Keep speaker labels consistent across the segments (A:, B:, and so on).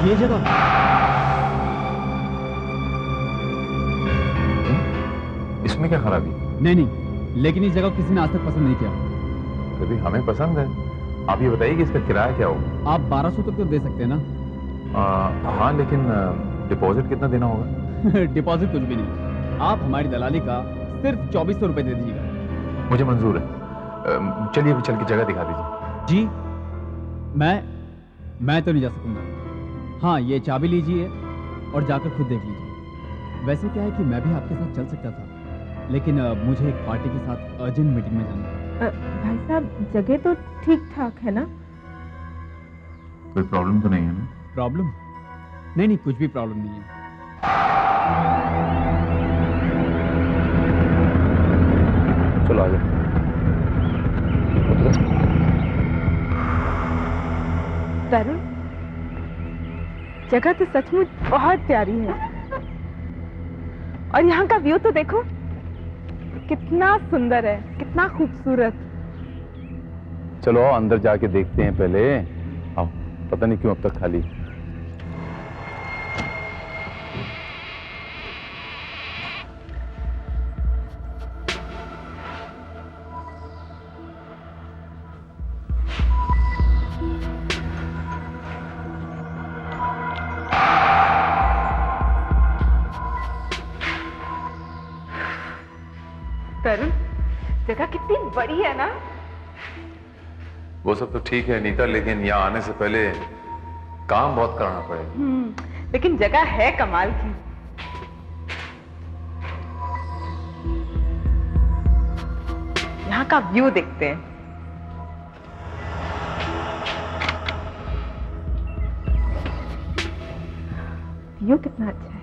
A: ये जगह
B: इसमें क्या खराबी?
A: नहीं नहीं, लेकिन इस जगह किसी ने आज तक पसंद नहीं किया।
B: कभी हमें पसंद है। आप ये बताइए कि इसका किराया क्या होगा?
A: आप 1200 तक तो दे सकते हैं ना?
B: हाँ, लेकिन डिपॉजिट कितना देना होगा?
A: डिपॉजिट कुछ भी नहीं, आप हमारी दलाली का सिर्फ 2400 रुपए दे दीजिएगा।
B: मुझे मंजूर है। चलिए अभी चल के जगह दिखा दीजिए।
A: जी, मैं तो नहीं जा सकूंगा। हाँ, ये चाबी लीजिए और जाकर खुद देख लीजिए। वैसे क्या है कि मैं भी आपके साथ चल सकता था, लेकिन मुझे एक पार्टी के साथ अर्जेंट मीटिंग में जाना है।
C: भाई साहब, जगह तो ठीक ठाक है ना?
B: कोई प्रॉब्लम तो नहीं है ना?
A: प्रॉब्लम? नहीं नहीं, कुछ भी प्रॉब्लम नहीं है।
B: चलो आ जाओ।
C: तरुण, जगह तो सचमुच बहुत प्यारी है। और यहाँ का व्यू तो देखो, कितना सुंदर है, कितना खूबसूरत।
B: चलो अंदर जाके देखते हैं पहले। आओ, पता नहीं क्यों अब तक खाली।
C: तरुण, जगह कितनी बड़ी है ना?
B: वो सब तो ठीक है नीता, लेकिन यहाँ आने से पहले काम बहुत करना पड़ेगा।
C: लेकिन जगह है कमाल की। यहाँ का व्यू देखते हैं। व्यू कितना अच्छा है।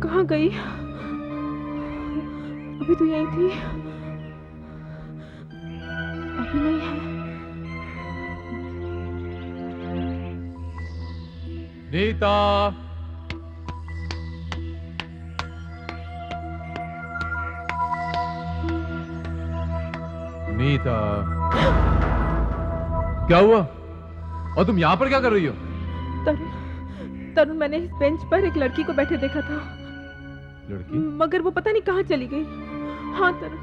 C: कहाँ गई? अभी तो यही थी। अभी नहीं है।
D: नीता, नीता, क्या हुआ? और तुम यहाँ पर क्या कर रही हो?
C: तरुण, मैंने इस बेंच पर एक लड़की को बैठे देखा था।
D: लड़की?
C: मगर वो पता नहीं कहाँ चली गई। हाँ तरुण,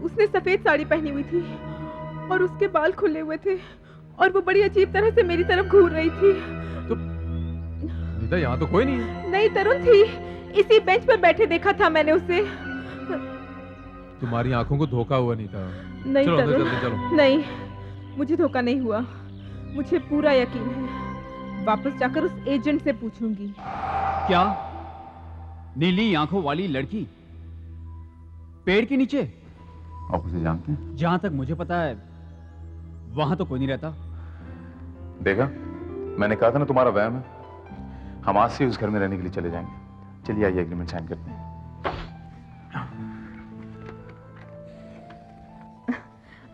C: उसने सफेद साड़ी पहनी हुई थी और उसके बाल खुले हुए थे और वो बड़ी अजीब तरह से मेरी तरफ घूर रही थी।
D: तो नीता, यहाँ तो कोई नहीं है।
C: नहीं तरुण, थी। इसी बेंच पर बैठे देखा था मैंने उसे।
D: तुम्हारी आंखों को धोखा हुआ नीता।
C: नहीं
D: चलो अंदर
C: तरुण,
D: चलते, चलो।
C: नहीं, मुझे धोखा नहीं हुआ। मुझे पूरा यकीन है। वापस जाकर उस एजेंट से पूछूंगी।
A: क्या? नीली आंखों वाली लड़की पेड़ के नीचे?
B: आप उसे जानते हैं?
A: जहां तक मुझे पता है वहां तो कोई नहीं रहता।
B: देखा, मैंने कहा था ना तुम्हारा वहम है। हम आज से उस घर में रहने के लिए चले जाएंगे। चलिए आइए एग्रीमेंट साइन करते हैं।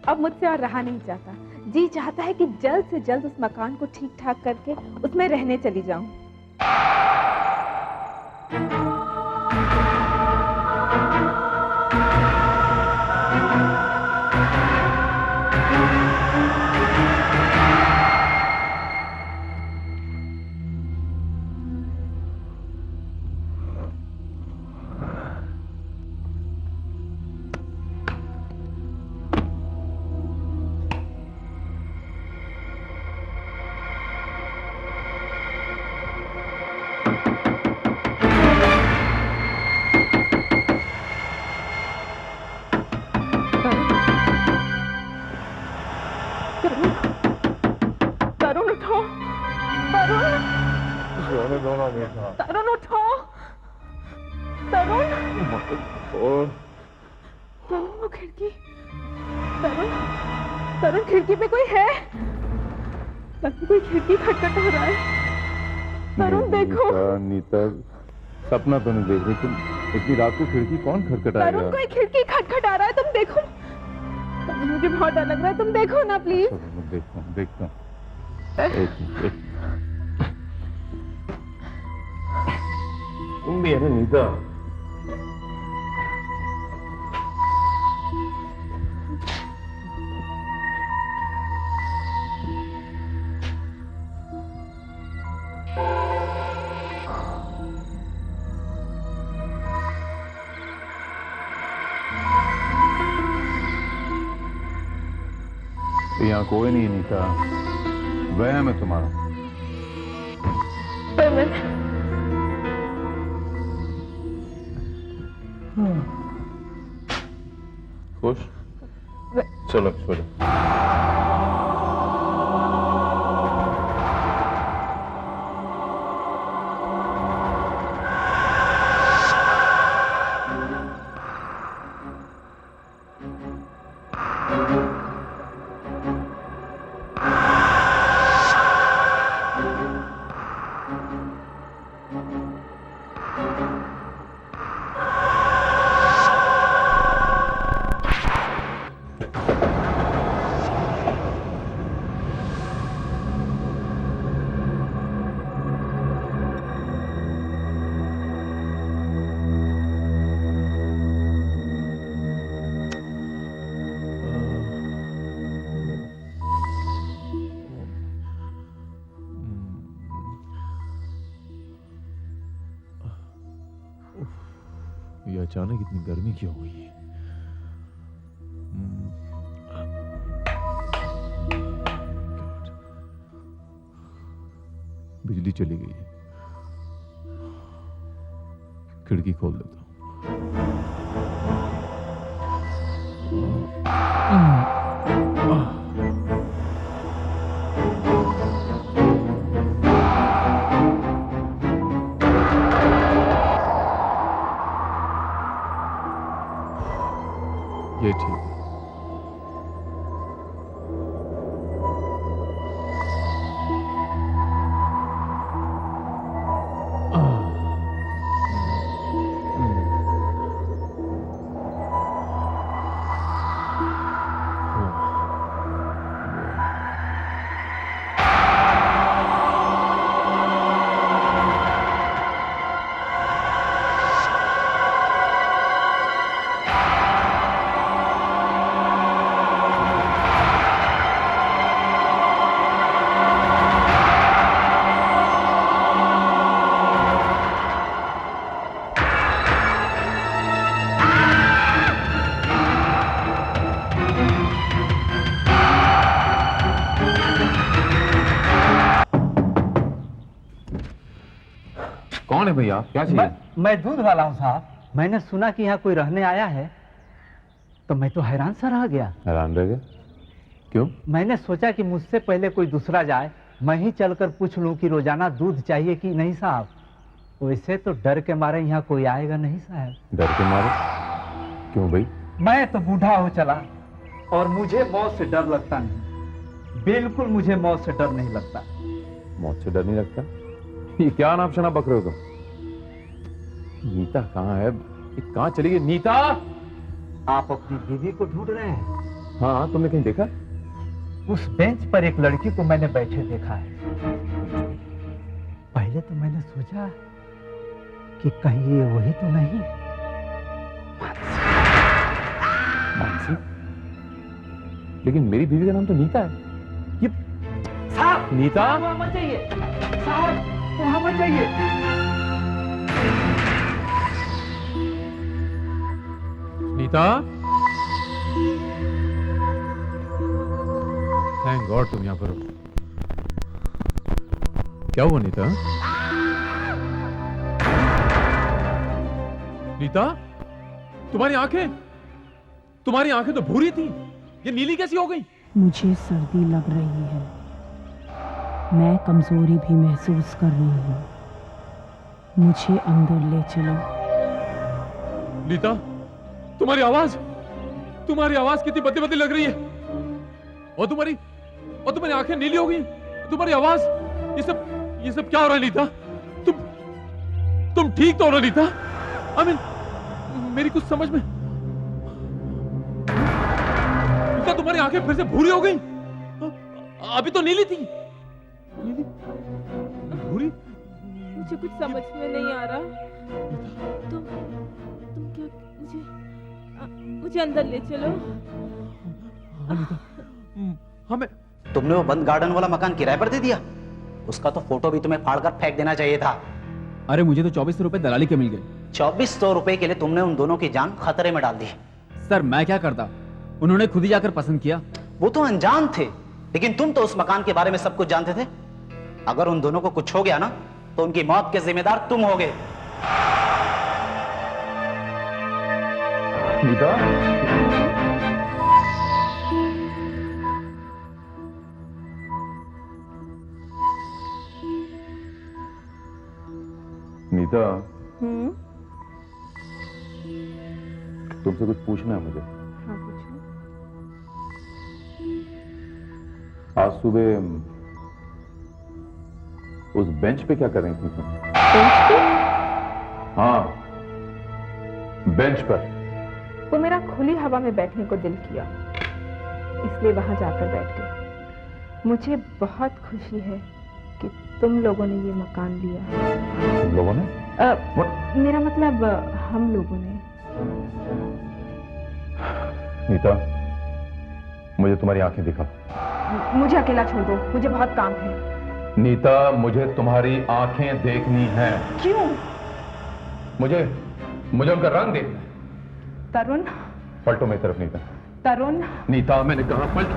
C: अब मुझसे और रहा नहीं जाता। जी चाहता है कि जल्द से जल्द उस मकान को ठीक ठाक करके उसमें रहने चली जाऊं। तरुण उठो, तरुण उठो, तरुण, तरुण वो खिड़की, तरुण खिड़की पे कोई है। लगता कोई खिड़की खटखटा रहा है। तरुण देखो।
B: नीता, सपना तो नहीं देख रही तुम? इतनी रात को खिड़की कौन खटखटाएगा?
C: तरुण कोई खिड़की खटखटा रहा है, तुम देखो। मुझे बहुत डर लग रहा है, तुम देखो ना प्लीज।
B: मैं देखता हूँ। एक मिनट। तुम भी है ना नीता? यहाँ कोई नहीं नीता, वहम है तुम्हारा। खुश? चलो सो जाओ।
D: ये अचानक इतनी गर्मी क्यों हुई है? बिजली चली गई है। खिड़की खोल देता हूं। ये ठीक है।
B: कौन है भैया? क्या चाहिए?
E: मैं दूध वाला हूँ साहब। मैंने सुना कि यहाँ कोई रहने आया है, तो मैं तो हैरान सा रह गया।
B: हैरान रह गया? क्यों?
E: मैंने सोचा कि मुझसे पहले कोई दूसरा जाए, मैं ही चलकर पूछ लूं कि रोजाना दूध चाहिए कि नहीं साहब। वैसे तो डर के मारे यहाँ कोई आएगा नहीं साहब।
B: डर के मारे? क्यों भाई?
E: मैं तो बूढ़ा हो चला और मुझे मौत से डर लगता नहीं। बिल्कुल मुझे मौत से डर नहीं लगता।
B: मौत से डर नहीं लगता? ये क्या नाम शना बक रहे हो तुम? नीता कहाँ है? कहाँ चली गई नीता?
E: आप अपनी बीवी को ढूंढ रहे हैं?
B: हाँ, तुमने कहीं देखा?
E: उस बेंच पर एक लड़की को मैंने बैठे देखा है। पहले तो मैंने सोचा कि कहीं ये वही तो नहीं।
B: मानसी? लेकिन मेरी बीवी का नाम तो नीता है। ये
E: साहब,
B: नीता?
E: वहां मत जाइए साहब, वहां मत जाइए।
D: नीता? थैंक गॉड तुम यहां पर हो। क्या हुआ नीता? नीता, तुम्हारी आंखें तो भूरी थी, ये नीली कैसी हो गई?
F: मुझे सर्दी लग रही है, मैं कमजोरी भी महसूस कर रही हूँ, मुझे अंदर ले चलो।
D: नीता, तुम्हारी आवाज कितनी बदली बदली लग रही है। और तुम्हारी आंखें नीली हो गई, तुम्हारी आवाज, ये सब क्या हो रहा है नीता? तुम ठीक तो हो नीता? आई मेरी कुछ समझ में। नीता तुम्हारी आंखें फिर से भूरी हो गई? अभी तो नीली थी। नीली भूरी?
C: मुझे कुछ समझ में नहीं आ रहा। तुम क्या मुझे अंदर ले चलो।
D: हमें
G: तुमने वो बंद गार्डन वाला मकान किराए पर दे दिया? उसका तो फोटो भी तुम्हें फाड़कर फेंक देना चाहिए था।
A: अरे मुझे तो 2400 रुपए दलाली के मिल गए।
G: 2400 रुपए के लिए तुमने उन दोनों की जान खतरे में डाल दी।
A: सर मैं क्या करता, उन्होंने खुद ही जाकर पसंद किया।
G: वो तो अनजान थे, लेकिन तुम तो उस मकान के बारे में सब कुछ जानते थे। अगर उन दोनों को कुछ हो गया ना, तो उनकी मौत के जिम्मेदार तुम होगे।
B: नीता, नीता, तुमसे कुछ पूछना है मुझे।
C: हाँ पूछो।
B: आज सुबह उस बेंच पे क्या कर रही थी तुम?
C: बेंच पे?
B: हाँ, बेंच पर।
C: वो मेरा खुली हवा में बैठने को दिल किया, इसलिए वहां जाकर बैठ गई। मुझे बहुत खुशी है कि तुम लोगों ने ये मकान लिया।
B: तुम लोगों ने?
C: मेरा मतलब हम लोगों ने।
B: नीता, मुझे तुम्हारी आंखें दिखा।
C: मुझे अकेला छोड़ दो, मुझे बहुत काम है।
B: नीता, मुझे तुम्हारी आंखें देखनी है।
C: क्यों?
B: मुझे उनका रंग देखना है।
C: तरुण,
B: पलटो मेरी तरफ नीता।
C: तरुण।
B: नीता, मैंने कहा पलटो।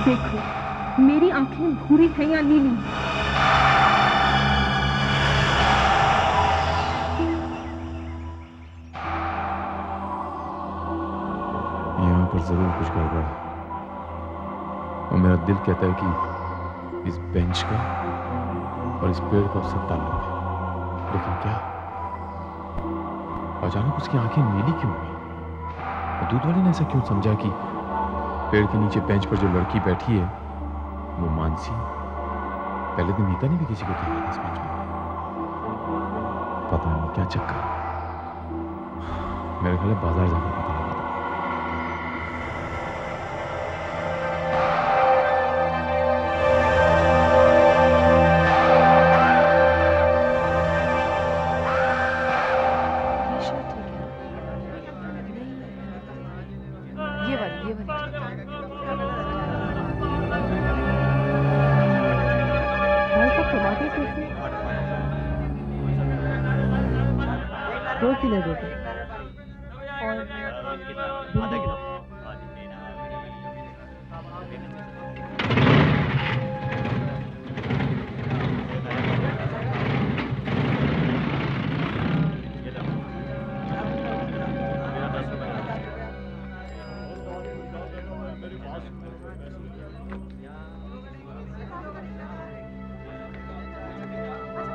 C: देखो, मेरी आंखें भूरी हैं या नीली?
B: यहाँ पर जरूर कुछ गड़बड़ है और मेरा दिल कहता है कि इस बेंच का और इस पेड़ का उससे ताल्लुक है, लेकिन क्या? अचानक उसकी आंखें नीली क्यों हुई? और दूध वाले ने ऐसा क्यों समझा कि पेड़ के नीचे बेंच पर जो लड़की बैठी है वो मानसी? पहले दिन नीता ने भी किसी को देखा था इस बेंच पर। पता नहीं क्या चक्कर। मेरे ख्याल है बाजार जाकर पता लगा।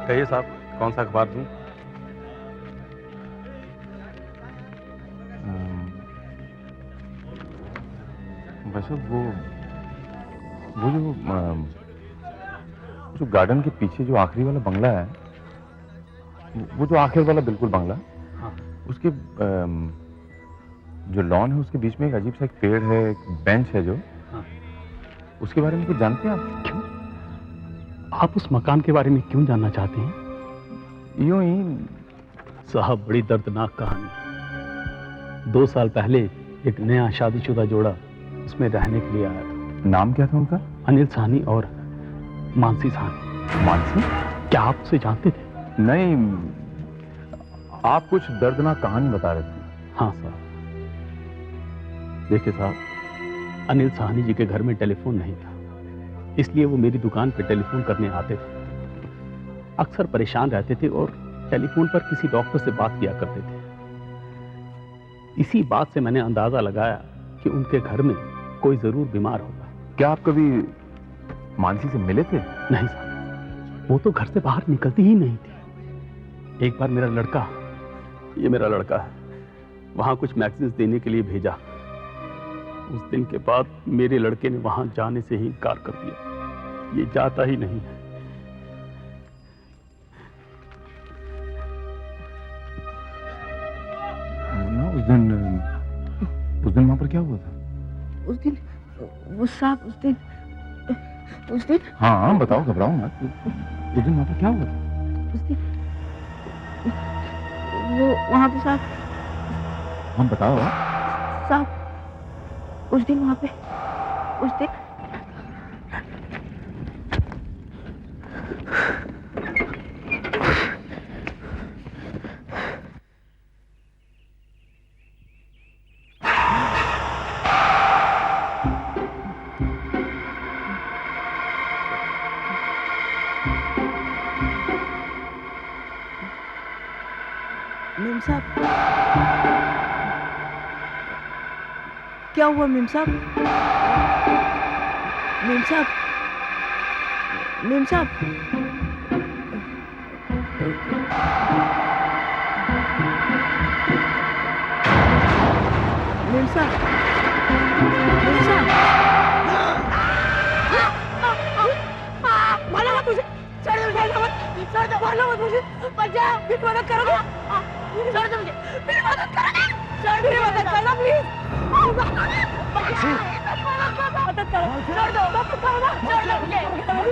H: कहिए साहब, कौन सा अखबार दूं?
B: वैसे वो जो गार्डन के पीछे जो आखिरी वाला बंगला है, वो जो आखिर वाला बिल्कुल बंगला,
H: हाँ।
B: उसके जो लॉन है उसके बीच में एक अजीब सा एक पेड़ है, एक बेंच है जो,
H: हाँ।
B: उसके बारे में कुछ जानते हैं आप?
H: क्यों? आप उस मकान के बारे में क्यों जानना चाहते हैं?
B: यूं ही
H: साहब, बड़ी दर्दनाक कहानी। 2 साल पहले एक नया शादीशुदा जोड़ा उसमें रहने के लिए आया था।
B: नाम क्या था उनका?
H: अनिल साहनी और मानसी साहनी।
B: मानसी?
H: क्या आप उसे जानते थे?
B: नहीं, आप कुछ दर्दनाक कहानी बता रहे थे।
H: हाँ साहब, देखिए साहब, अनिल साहनी जी के घर में टेलीफोन नहीं था, इसलिए वो मेरी दुकान पे टेलीफोन करने आते थे। अक्सर परेशान रहते थे और टेलीफोन पर किसी डॉक्टर से बात किया करते थे। इसी बात से मैंने अंदाजा लगाया कि उनके घर में कोई जरूर बीमार होगा।
B: क्या आप कभी मानसी से मिले थे?
H: नहीं साहब, वो तो घर से बाहर निकलती ही नहीं थी। एक बार मेरा लड़का, ये मेरा लड़का है, वहां कुछ मैगजीन्स देने के लिए भेजा। उस दिन के बाद मेरे लड़के ने वहां जाने से ही इनकार कर दिया। ये जाता ही नहीं है।
B: उस दिन वहां पर क्या हुआ था?
C: उस दिन वो साहब उस दिन
B: हाँ बताओ, घबराओ मत। उस दिन वहां पर क्या हुआ था?
C: उस दिन वो वहाँ पे साहब
B: हम बताओ।
C: साहब उस दिन वहाँ पे उस दिन
F: मेम साहब, क्या हुआ मेम साहब? मेम साहब, मेम साहब, मेम साहब, मेम साहब, मारो मत मुझे, छोड़ दो मारो मत मुझे, बचाओ, मेरी मदद करोगे? छोड़ दो मुझे, मेरी मदद करोगे? मेरी मदद करना प्लीज, मदद करो, छोड़ दो, मदद करो ना, छोड़ दो मुझे,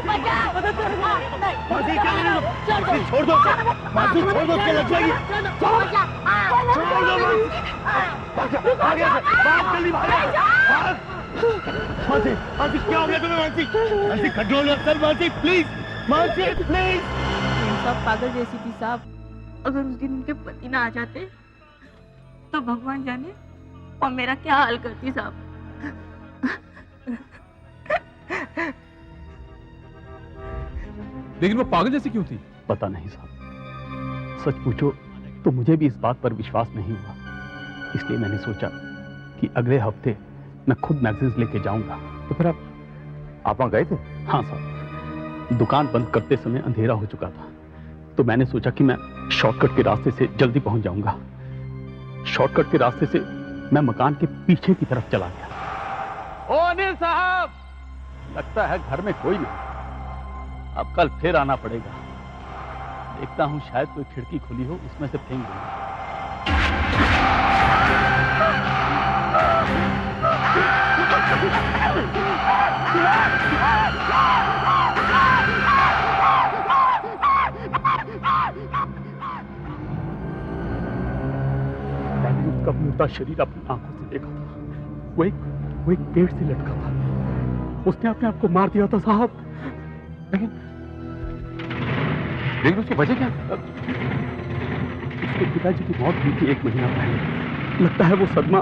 F: बचाओ, मदद करो, नहीं, छोड़ दो, मासी छोड़ दो, क्या लग जाएगी? छोड़ दो, आगे से, भाग जल्दी भाग, मासी, मासी क्या हो गया तुम्हें मासी? मासी कंट्रोल कर मासी, प्लीज, मासी प्लीज।
C: सब पागल जैसी थी साहब। अगर उस दिन उनके पति ना आ जाते तो भगवान जाने और मेरा क्या हाल करती साहब।
D: लेकिन वो पागल जैसी क्यों थी?
H: पता नहीं साहब, सच पूछो तो मुझे भी इस बात पर विश्वास नहीं हुआ। इसलिए मैंने सोचा कि अगले हफ्ते मैं खुद मैगजीन्स लेके जाऊंगा।
B: तो फिर आप वहां गए थे?
H: हाँ साहब, दुकान बंद करते समय अंधेरा हो चुका था, तो मैंने सोचा कि मैं शॉर्टकट के रास्ते से जल्दी पहुंच जाऊंगा। शॉर्टकट के रास्ते से मैं मकान के पीछे की तरफ चला गया। ओ अनिल साहब, लगता है घर में कोई नहीं। अब कल फिर आना पड़ेगा। देखता हूं शायद कोई खिड़की खुली हो, उसमें से फेंक दूंगा। मैंने उसका मुर्दा शरीर अपनी आंखों से देखा था। वो एक पेड़ से लटका था। उसने अपने आप को मार दिया था साहब।
B: लेकिन उसकी वजह क्या?
H: उसके पिताजी की मौत हुई थी 1 महीना पहले। लगता है वो सदमा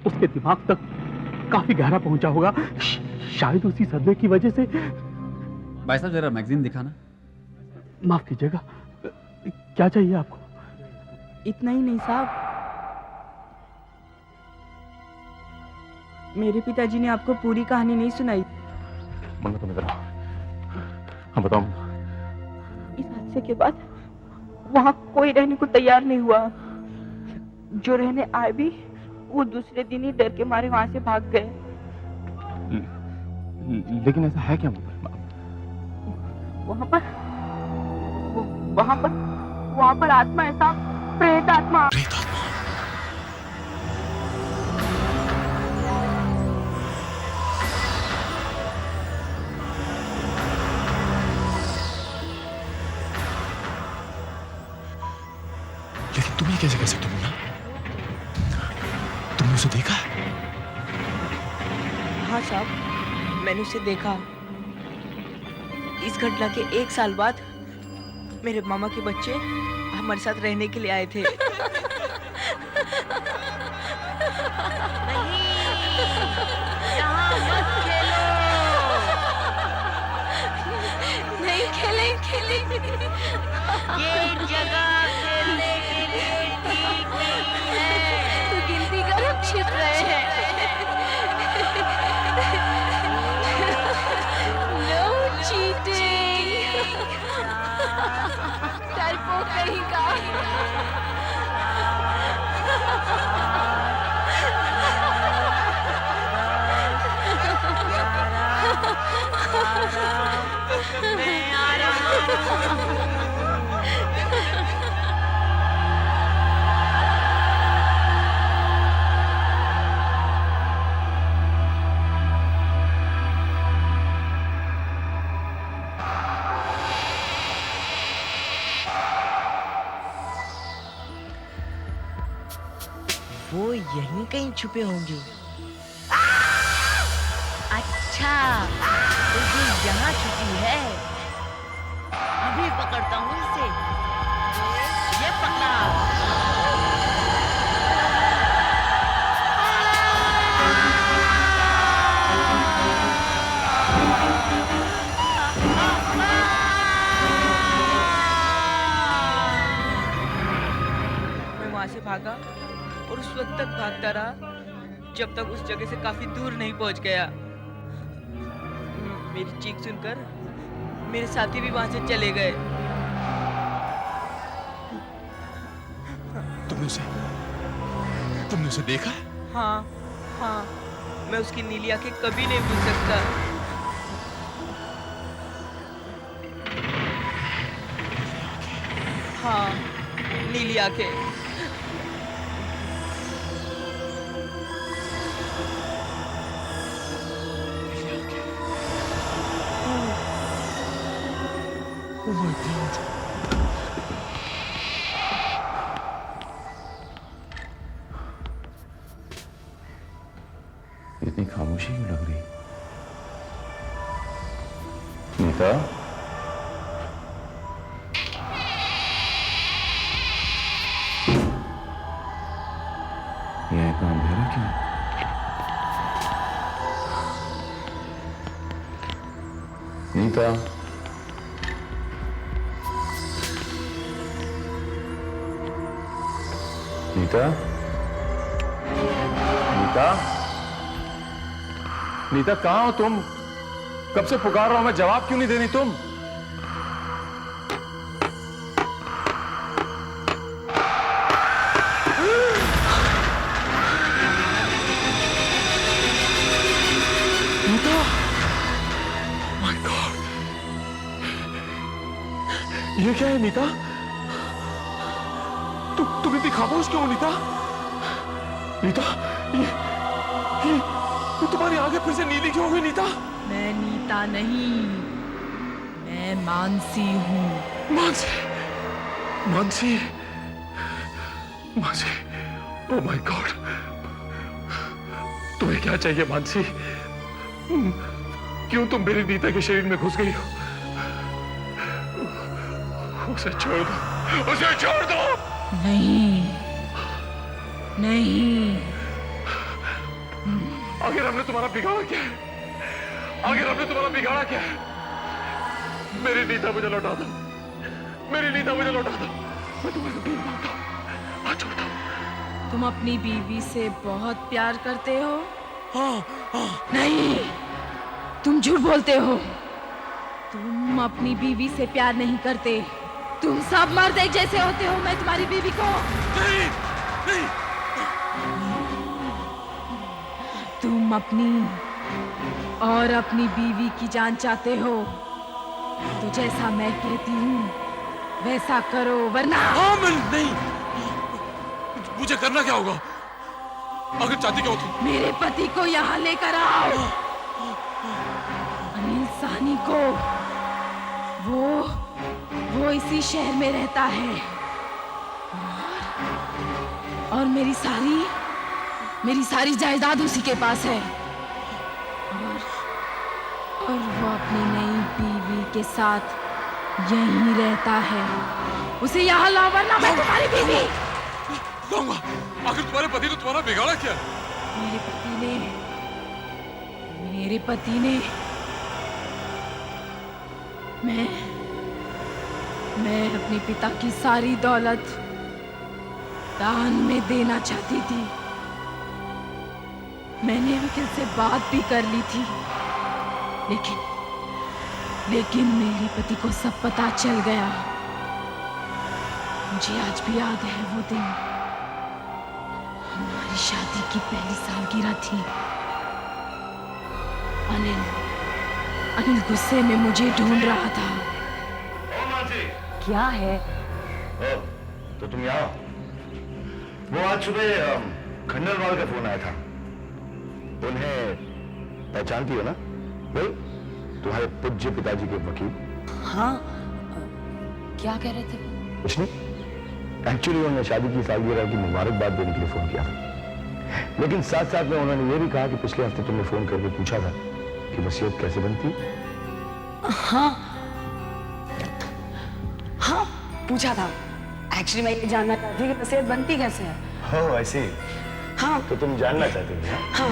H: उसके दिमाग तक काफी गहरा पहुंचा होगा। शायद उसी सदमे की वजह से।
A: भाई साहब जरा मैगजीन दिखाना।
H: माफ कीजिएगा, क्या चाहिए आपको?
F: इतना ही नहीं साहब, मेरे पिताजी ने आपको पूरी कहानी नहीं सुनाई।
B: मन्ना तुम इधर आओ। हाँ बताओ।
C: इस हादसे के बाद वहाँ कोई रहने को तैयार नहीं हुआ। जो रहने आए भी वो दूसरे दिन ही डर के मारे वहां से भाग गए।
B: लेकिन ऐसा है क्या?
C: वहाँ पर आत्मा है साहब, प्रेत आत्मा।
B: लेकिन तुम ये कैसे कह सकते हो मुन्ना? तुमने उसे देखा?
F: हाँ साहब, मैंने उसे देखा। इस घटना के 1 साल बाद मेरे मामा के बच्चे हमारे साथ रहने के लिए आए थे। नहीं, यहाँ मत खेलो। नहीं खेलेंगे। ये जगह खेलने के लिए ठीक नहीं है। तो गिनती कर हम छिप रहे हैं। No cheating. डरपोक कहीं का। मैं आ रहा हूँ।
I: वो यहीं कहीं छुपे होंगे। अच्छा, तो ये यहाँ छुपी है। अभी पकड़ता हूँ इसे। ये पकड़ा।
J: मैं वहां से भागा और उस वक्त तक भागता रहा जब तक उस जगह से काफी दूर नहीं पहुंच गया। मेरी चीख सुनकर मेरे साथी भी वहां से चले गए।
D: तुमने उसे देखा?
J: हाँ हाँ, मैं उसकी नीली आंखें कभी नहीं भूल सकता। हाँ, नीली आंखें।
D: Oh my God!
B: इतनी खामोशी क्यों लग रही? नीता? यहाँ इतना अंधेरा क्यों? नीता? नीता? नीता? नीता कहाँ हो तुम? कब से पुकार रहा हूं मैं, जवाब क्यों नहीं दे रही तुम?
D: नीता! My God! ये क्या है नीता? तुम इतनी खामोश क्यों हो नीता? नीता, ये तुम्हारी आंखें फिर से नीली क्यों हो गई नीता?
J: मैं नीता नहीं, मैं मानसी हूँ।
D: Mansi, Mansi, Mansi, oh my God! तुम्हें क्या चाहिए मानसी? क्यों तुम मेरी नीता के शरीर में घुस गई हो? उसे छोड़ दो, उसे छोड़ दो!
J: नहीं, नहीं।
D: आखिर हमने तुम्हारा बिगाड़ा क्या है? आखिर हमने तुम्हारा बिगाड़ा क्या है? मेरी नीता मुझे लौटा दो, मेरी नीता मुझे लौटा दो। मैं तुम्हारे भीख मांगता हूँ, हाथ छोड़ता हूँ।
J: तुम अपनी बीवी से बहुत प्यार करते हो?
D: हाँ।
J: नहीं, तुम झूठ बोलते हो। तुम अपनी बीवी से प्यार नहीं करते। तुम सब मर्द एक जैसे होते हो। मैं तुम्हारी बीवी को
D: नहीं, नहीं।
J: तुम अपनी और अपनी बीवी की जान चाहते हो तो जैसा मैं कहती हूँ वैसा करो, वरना
D: हाँ, मैं नहीं। मुझे करना क्या होगा? अगर चाहती क्या हो तुम?
J: मेरे पति को यहाँ लेकर आओ, अनिल साहनी को। वो इसी शहर में रहता है और मेरी सारी जायदाद उसी के पास है। और वो अपनी नई बीवी के साथ यहीं रहता है। उसे यहाँ लाओ, वरना मैं तुम्हारी बीवी।
D: लाऊंगा। आखिर तुम्हारे पति ने तुम्हारा बिगाड़ा क्या?
J: मेरे पति ने मैं अपने पिता की सारी दौलत दान में देना चाहती थी। मैंने वकील से बात भी कर ली थी, लेकिन मेरे पति को सब पता चल गया। मुझे आज भी याद है वो दिन, हमारी शादी की पहली सालगिरह थी। अनिल गुस्से में मुझे ढूंढ रहा था। क्या है?
K: तो तुम यहाँ? वो आज सुबह खंडलवाल का फोन आया था। उन्हें पहचानती हो ना? वही तुम्हारे पूज्य पिताजी के वकील।
F: हाँ, क्या कह रहे थे?
K: कुछ नहीं, एक्चुअली उन्होंने शादी की सालगिरह की मुबारकबाद देने के लिए फोन किया था। लेकिन साथ साथ में उन्होंने ये भी कहा कि पिछले हफ्ते तुमने फोन करके पूछा था कि वसीयत कैसे बनती।
L: हाँ हाँ पूछा था। एक्चुअली मैं ये जानना चाहती थी कि वसीयत बनती कैसे है।
K: हो ऐसे ही?
L: हाँ
K: तो तुम जानना चाहते थे?
L: हाँ।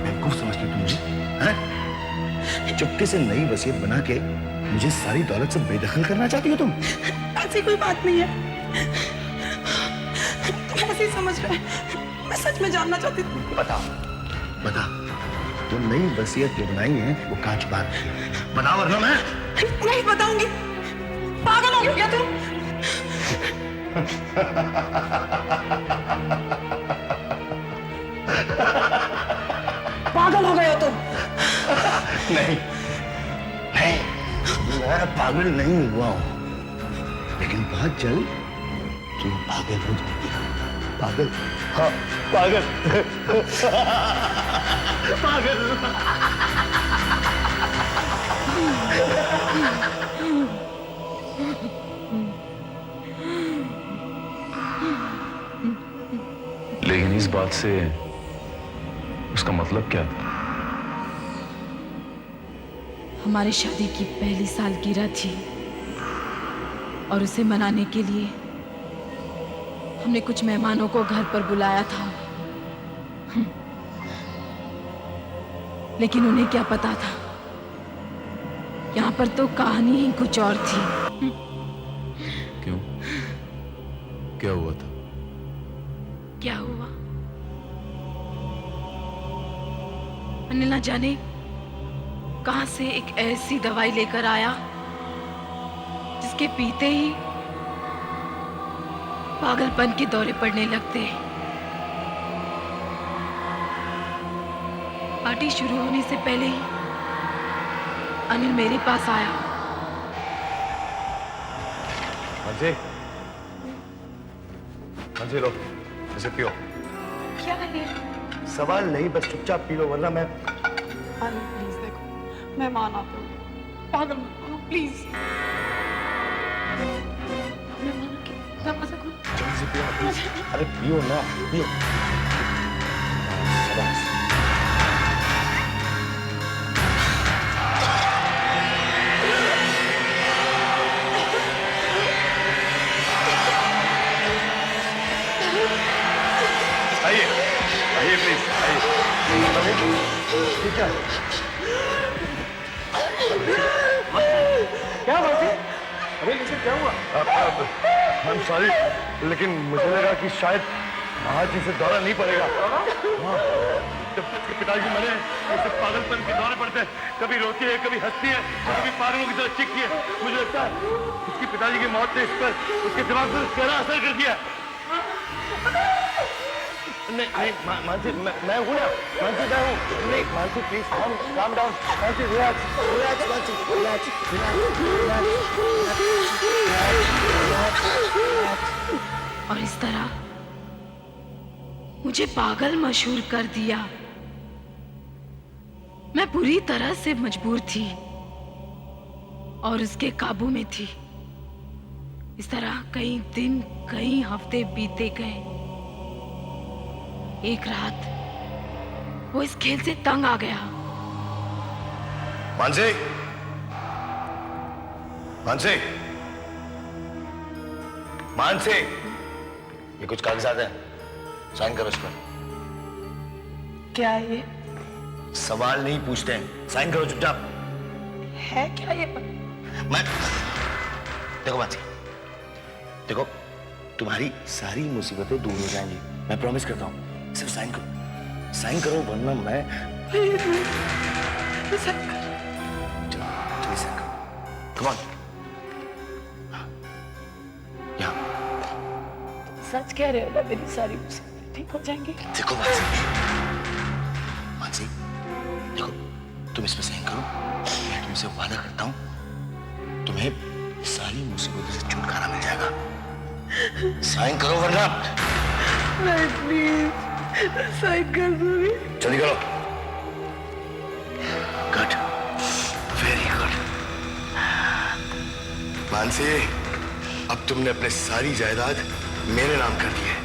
K: बेवकूफ समझती हो तुम मुझे, हैं? चुपके से नई वसीयत बना के मुझे सारी दौलत से बेदखल करना चाहती हो तुम?
L: ऐसी कोई बात नहीं है, तुम ऐसे ही समझ रहे। मैं सच में जानना चाहती थी।
K: बता बता, जो नई वसीयत जो बनाई है वो कहाँ छुपा रखी है? बता वरना मैं
L: नहीं बताऊंगी। पागल हो गया तुम? पागल हो गए हो तुम?
K: नहीं नहीं, मैं पागल नहीं हुआ हूं, लेकिन बहुत जल्द तुम पागल हो जाओगे। पागल? हाँ पागल। पागल।
B: लेकिन इस बात से उसका मतलब क्या था?
J: हमारी शादी की पहली सालगिरह थी और उसे मनाने के लिए हमने कुछ मेहमानों को घर पर बुलाया था। लेकिन उन्हें क्या पता था, यहाँ पर तो कहानी ही कुछ और थी।
B: क्यों? क्या हुआ था?
J: क्या हुआ? अनिल न जाने कहां से एक ऐसी दवाई लेकर आया जिसके पीते ही पागलपन के दौरे पड़ने लगते। पार्टी शुरू होने से पहले ही अनिल मेरे पास आया।
K: मंजे, मंजे लो, इसे पियो।
L: क्या है ये?
K: सवाल नहीं, बस चुपचाप पी लो वरना मैं।
L: अरे प्लीज देखो, मैं मान आती हूँ, पागल मत बनो प्लीज। मैं मान के दरवाजा खोलो।
K: जल्दी से पियो प्लीज। अरे पियो ना, पियो। शाबाश। आइए आइए प्लीज आइए। ठीक है। क्या बात है? अरे इसे क्या हुआ? I'm sorry, लेकिन मुझे लगा कि शायद आज इसे दौरा नहीं पड़ेगा। हाँ, जब इसके पिताजी मरे इसे पागलपन के दौरे पड़ते हैं, कभी रोती है कभी हंसती है कभी पागलों की तरह चीखती है। मुझे लगता है उसके पिताजी की मौत ने इस पर उसके दिमाग पर गहरा असर कर दिया। नहीं नहीं मानसी, मैं हूँ ना, मानसी मैं हूँ। नहीं Mansi please calm down. Mansi relax relax, Mansi relax relax.
J: और इस तरह मुझे पागल मशहूर कर दिया। मैं पूरी तरह से मजबूर थी और उसके काबू में थी। इस तरह कई दिन कई हफ्ते बीते गए। एक रात वो इस खेल से तंग आ गया।
K: मानसी, मानसी, मानसी, ये कुछ कागजात हैं, साइन करो इस पर।
L: क्या है ये?
K: सवाल नहीं पूछते हैं, साइन करो चुपचाप।
L: है क्या ये?
K: मैं देखो मानसी, देखो तुम्हारी सारी मुसीबतें दूर हो जाएंगी, मैं प्रॉमिस करता हूँ। सिर्फ साइन करो, साइन करो वरना मैं।
L: चलो
K: चलिए साइन करो, कम ऑन। यहाँ
L: सच कह रहे हो ना, मेरी सारी मुसीबतें ठीक हो जाएंगी?
K: देखो मानसी, मानसी देखो तुम इस पे साइन करो, मैं तुमसे वादा करता हूँ तुम्हें सारी मुसीबतों से छुटकारा मिल जाएगा। साइन करो वरना।
L: नहीं प्लीज साइन कर दूंगी।
K: जल्दी करो। Good, very good. मानसी, अब तुमने अपने सारी जायदाद मेरे नाम कर दी है।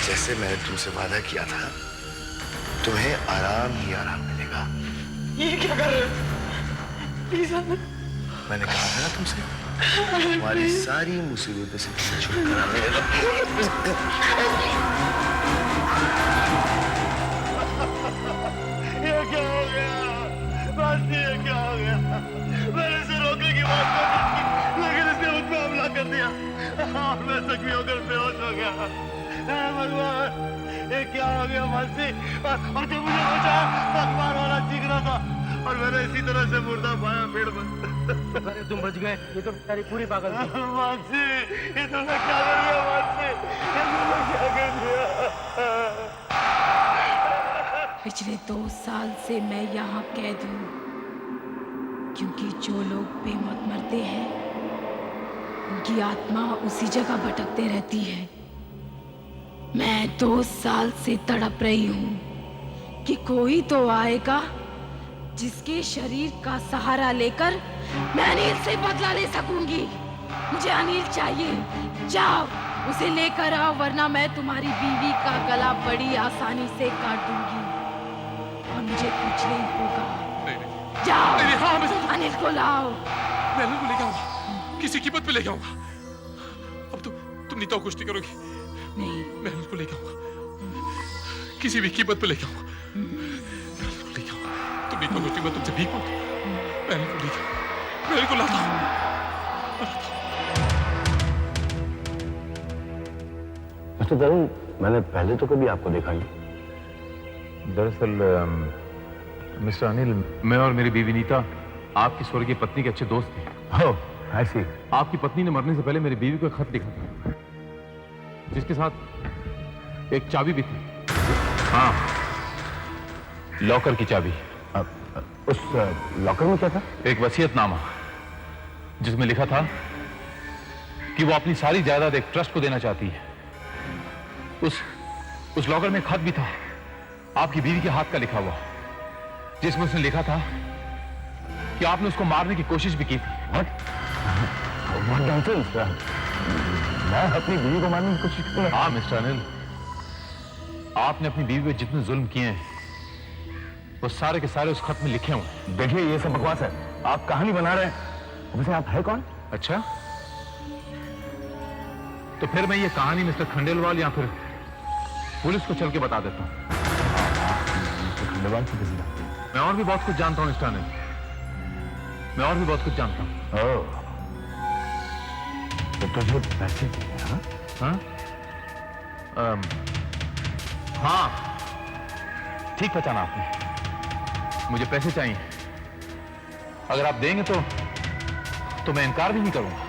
K: जैसे मैंने तुमसे वादा किया था, तुम्हें आराम ही आराम मिलेगा।
L: ये क्या कर रहे हो? प्लीज आनंद।
K: मैंने कहा था ना तुमसे, तुम्हारी सारी मुसीबतों से तुम्हें छुटकारा मिलेगा।
D: ये क्या हो गया? बस ये क्या हो गया? मैंने इसे रोकने की बात कर दी, लेकिन इसने मुझ पे हमला कर दिया और मैं जख्मी होकर बेहोश हो गया। हे भगवान, ये क्या हो गया मानसी? और जब मुझे बचाया, भगवान वाला चीख रहा था और मैंने इसी तरह से मुर्दा पाया पेड़ पर।
E: अरे तुम बच गए, ये तो बेचारी पूरी पागल थी।
D: मानसी, ये तुमने क्या कर दिया मानसी? ये तुमने क्या कर दिया?
J: पिछले 2 साल से मैं यहाँ कैद हूँ, क्योंकि जो लोग बेमौत मरते हैं उनकी आत्मा उसी जगह भटकते रहती है। मैं 2 साल से तड़प रही हूँ कि कोई तो आएगा जिसके शरीर का सहारा लेकर मैं अनिल से बदला ले सकूंगी। मुझे अनिल चाहिए, जाओ उसे लेकर आओ, वरना मैं तुम्हारी बीवी का गला बड़ी आसानी से काट दूंगी और मुझे कुछ नहीं होगा। जाओ,
D: नहीं, हाँ, मैं
J: अनिल को लाओ।
D: मैं अनिल को लेके आऊंगा, किसी कीमत पे लेके आऊंगा। अब तुम नीता को कुछ नहीं करोगी?
J: नहीं,
D: मैं अनिल को लेके आऊंगा, किसी भी कीमत पे लेके आऊंगा। मैं अनिल को लेके आऊंगा, तुम नीता को कुछ नहीं, मैं तुमसे भीख मांगता हूं। मैं अनिल को लेके आऊंगा, मैं अनिल को लाता हूं।
K: मिस्टर तरुण, मैंने पहले तो कभी आपको देखा नहीं।
B: दरअसल मिस्टर अनिल, मैं और मेरी बीवी नीता आपकी स्वर्गीय पत्नी के अच्छे दोस्त थे।
K: ओह, आई सी।
B: आपकी पत्नी ने मरने से पहले मेरी बीवी को एक खत लिखा था, जिसके साथ एक चाबी भी थी। हाँ, लॉकर की चाबी।
K: उस लॉकर में क्या था?
B: एक वसीयतनामा, जिसमें लिखा था कि वो अपनी सारी जायदाद एक ट्रस्ट को देना चाहती है। उस लॉकर में खत भी था, आपकी बीवी के हाथ का लिखा हुआ, जिसमें उसने लिखा था कि आपने उसको मारने की कोशिश भी की थी।
K: What nonsense, मैं अपनी बीवी को मारने की कोशिश कर रहा।
B: हाँ मिस्टर अनिल, आपने अपनी बीवी पे जितने जुल्म किए हैं वो सारे के सारे उस खत में लिखे हुए हैं।
K: देखिए, ये सब बकवास है, आप कहानी बना रहे हैं। वैसे आप है कौन?
B: अच्छा, तो फिर मैं ये कहानी मिस्टर खंडेलवाल या फिर पुलिस को चल के बता देता हूँ।
K: खंडेलवाल से किसी का?
B: मैं और भी बहुत कुछ जानता हूँ मिस्टर अनिल, मैं और भी बहुत कुछ जानता हूँ।
K: ओह, तो तुझे पैसे चाहिए? हाँ?
B: हाँ? हाँ, ठीक पहचाना आपने, मुझे पैसे चाहिए। अगर आप देंगे तो मैं इनकार भी नहीं करूंगा,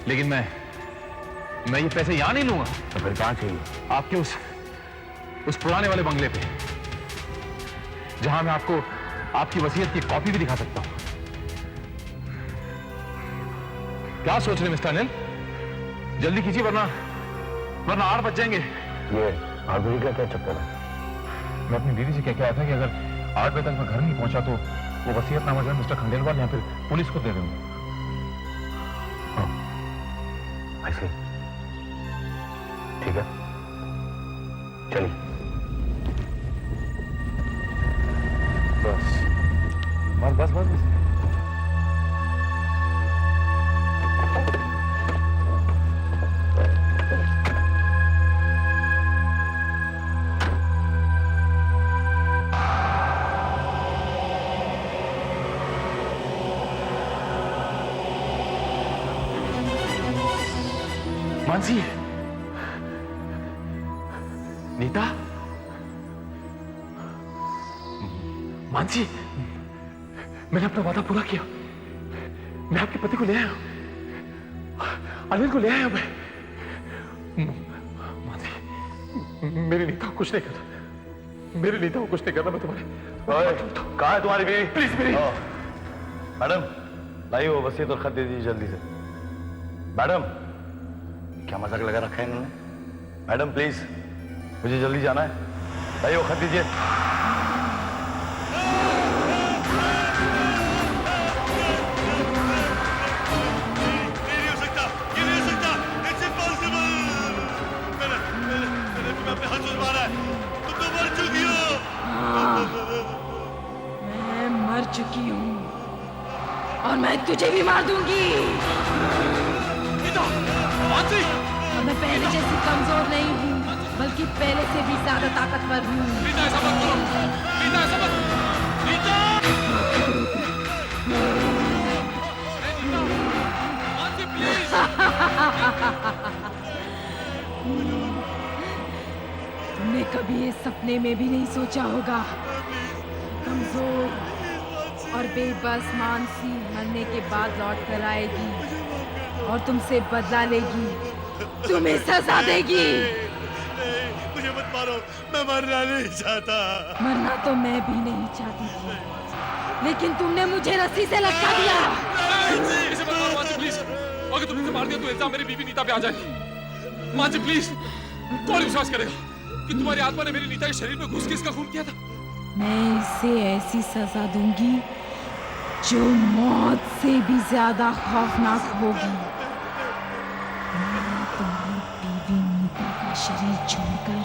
B: लेकिन मैं ये पैसे यहां नहीं लूंगा।
K: तो फिर कहां चाहिए?
B: आपके उस पुराने वाले बंगले पे, जहां मैं आपको आपकी वसीयत की कॉपी भी दिखा सकता हूं। क्या सोच रहे मिस्टर अनिल? जल्दी कीजिए, वरना 8 बज जाएंगे।
K: ये 8 बजे का क्या चक्कर है?
B: मैं अपनी बीवी से कह के आया था कि अगर 8 बजे तक मैं घर नहीं पहुंचा तो वो वसीयतनामा जो है मिस्टर खंडेलवाल या फिर पुलिस को दे दूंगा।
K: ऐसे ठीक है, चलिए।
B: बस
D: मानसी, नीता, मानसी, मैंने अपना वादा पूरा किया। मैं आपके पति को ले आया हूं, अनिल को ले आया मैं। मानसी, मेरी नीता को कुछ नहीं करना, मेरी नीता को कुछ नहीं करना। मैं तुम्हारे
K: कहाँ है तुम्हारी बीवी?
D: प्लीज मेरी।
K: मैडम, लाइए वो वसीयत और खत दे दीजिए जल्दी से। मैडम, क्या मजाक लगा रखा है इन्होंने? मैडम प्लीज, मुझे जल्दी जाना है, लाइए वो खत दीजिए।
D: नहीं हो सकता, ये नहीं हो सकता, इट्स
J: तुझे भी मार दूंगी।
D: मानसी!
J: मैं पहले जैसी कमजोर नहीं हूँ, बल्कि पहले से भी ज्यादा ताकतवर हूँ।
D: नीता, ऐसा मत करो। नीता, ऐसा मत। नीता! मानसी, प्लीज!
J: तुमने कभी ये सपने में भी नहीं सोचा होगा, कमजोर और बेबस मानसी मरने के बाद लौट कर आएगी और तुमसे बदला लेगी, तुम्हें सजा देगी।
K: मुझे मत मारो, मैं मरना नहीं चाहता।
J: मरना तो मैं भी नहीं चाहती थी, लेकिन तुमने मुझे रस्सी से लटका दिया।
D: इसे मत मारो मानसी, प्लीज। अगर तुमने इसे मार दिया तो इल्जाम मेरी बीवी नीता पे आ जाएगी। मानसी, प्लीज। कौन विश्वास करेगा कि तुम्हारी आत्मा ने मेरी नीता के शरीर में घुस के इसका खून किया था?
J: मैं इसे ऐसी सजा दूंगी जो मौत से भी ज्यादा खौफनाक होगी। मैं तुम्हारी बीवी नीता का शरीर छोड़कर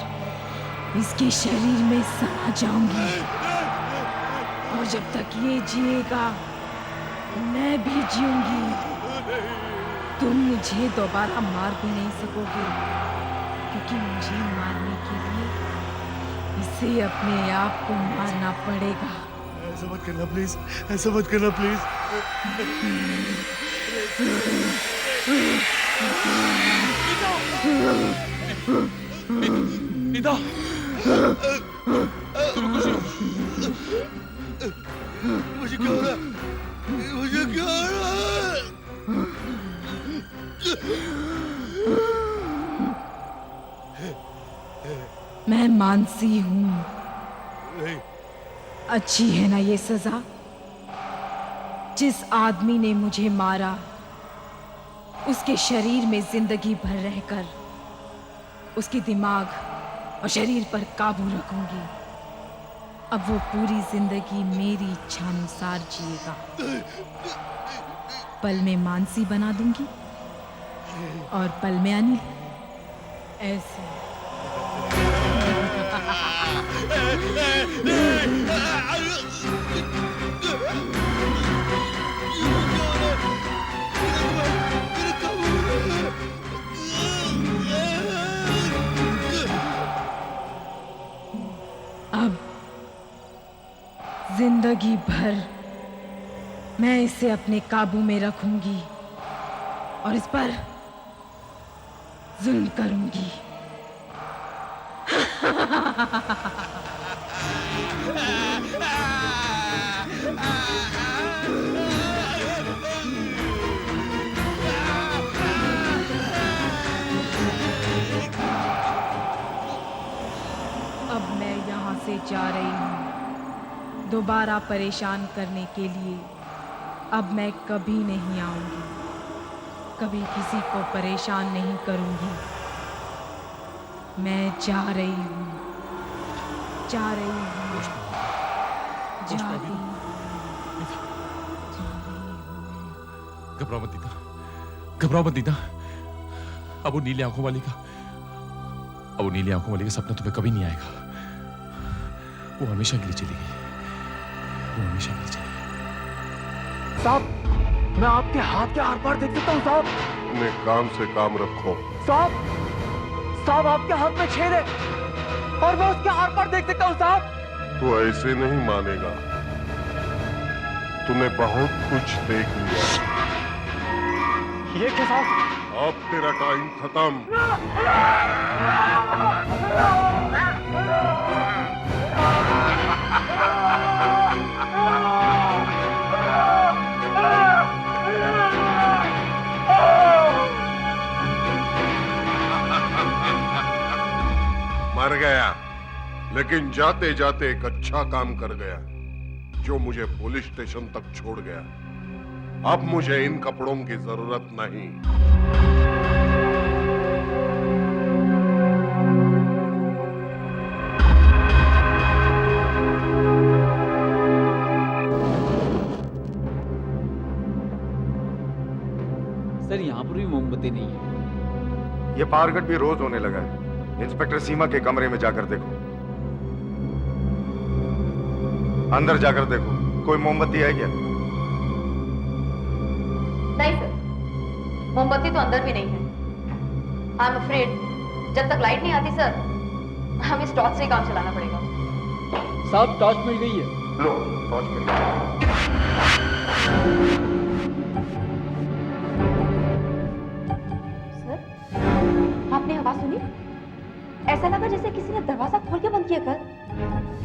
J: इसके शरीर में समा जाऊंगी, और जब तक ये जिएगा मैं भी जीऊंगी। तुम मुझे दोबारा मार भी नहीं सकोगे, क्योंकि मुझे मारने के लिए इसे अपने आप को मारना पड़ेगा।
K: ऐसा मत करना प्लीज, ऐसा मत करना प्लीज।
D: नीता! तुम खुश हो?
K: मुझे क्या हो रहा है? मुझे क्या हो रहा है?
J: मैं मानसी हूँ। अच्छी है ना ये सजा? जिस आदमी ने मुझे मारा उसके शरीर में जिंदगी भर रहकर उसके दिमाग और शरीर पर काबू रखूंगी। अब वो पूरी जिंदगी मेरी इच्छा अनुसार जिएगा। पल में मानसी बना दूंगी और पल में अनिल। ऐसे अब जिंदगी भर मैं इसे अपने काबू में रखूंगी और इस पर जुल्म करूंगी। अब मैं यहाँ से जा रही हूँ दोबारा परेशान करने के लिए। अब मैं कभी नहीं आऊंगी, कभी किसी को परेशान नहीं करूंगी। मैं जा रही हूँ, जा रही हूँ, जा रही हूँ।
D: घबराओ मत नीता, घबराओ मत नीता। अब वो नीली आंखों वाली का सपना तुम्हें कभी नहीं आएगा। वो हमेशा के लिए चली गई, वो हमेशा के लिए चली गई।
M: साहब, मैं आपके हाथ के आर पार देख सकता हूँ साहब।
K: अपने काम से काम रखो।
M: साहब आपके हाथ में छेद है और मैं उसके आर पार देख सकता हूँ साहब।
K: तू ऐसे नहीं मानेगा, तूने बहुत कुछ देख लिया।
M: ये क्या साहब?
K: अब तेरा टाइम खत्म। मर गया, लेकिन जाते जाते एक अच्छा काम कर गया, जो मुझे पुलिस स्टेशन तक छोड़ गया। अब मुझे इन कपड़ों की जरूरत नहीं।
A: सर, यहाँ पर भी मोमबत्ती नहीं है।
N: ये पारगट भी रोज होने लगा है। इंस्पेक्टर सीमा के कमरे में जाकर देखो, अंदर जाकर देखो, कोई मोमबत्ती है क्या?
O: मोमबत्ती तो अंदर भी नहीं है। आई एम अफ्रेड जब तक लाइट नहीं आती सर, हमें इस टॉर्च से ही काम चलाना पड़ेगा।
A: साहब टॉर्च मिल गई है।
K: लो टॉर्च मिल गई।
O: सर, आपने आवाज सुनी? ऐसा लगा जैसे किसी ने दरवाजा खोल के बंद किया कर।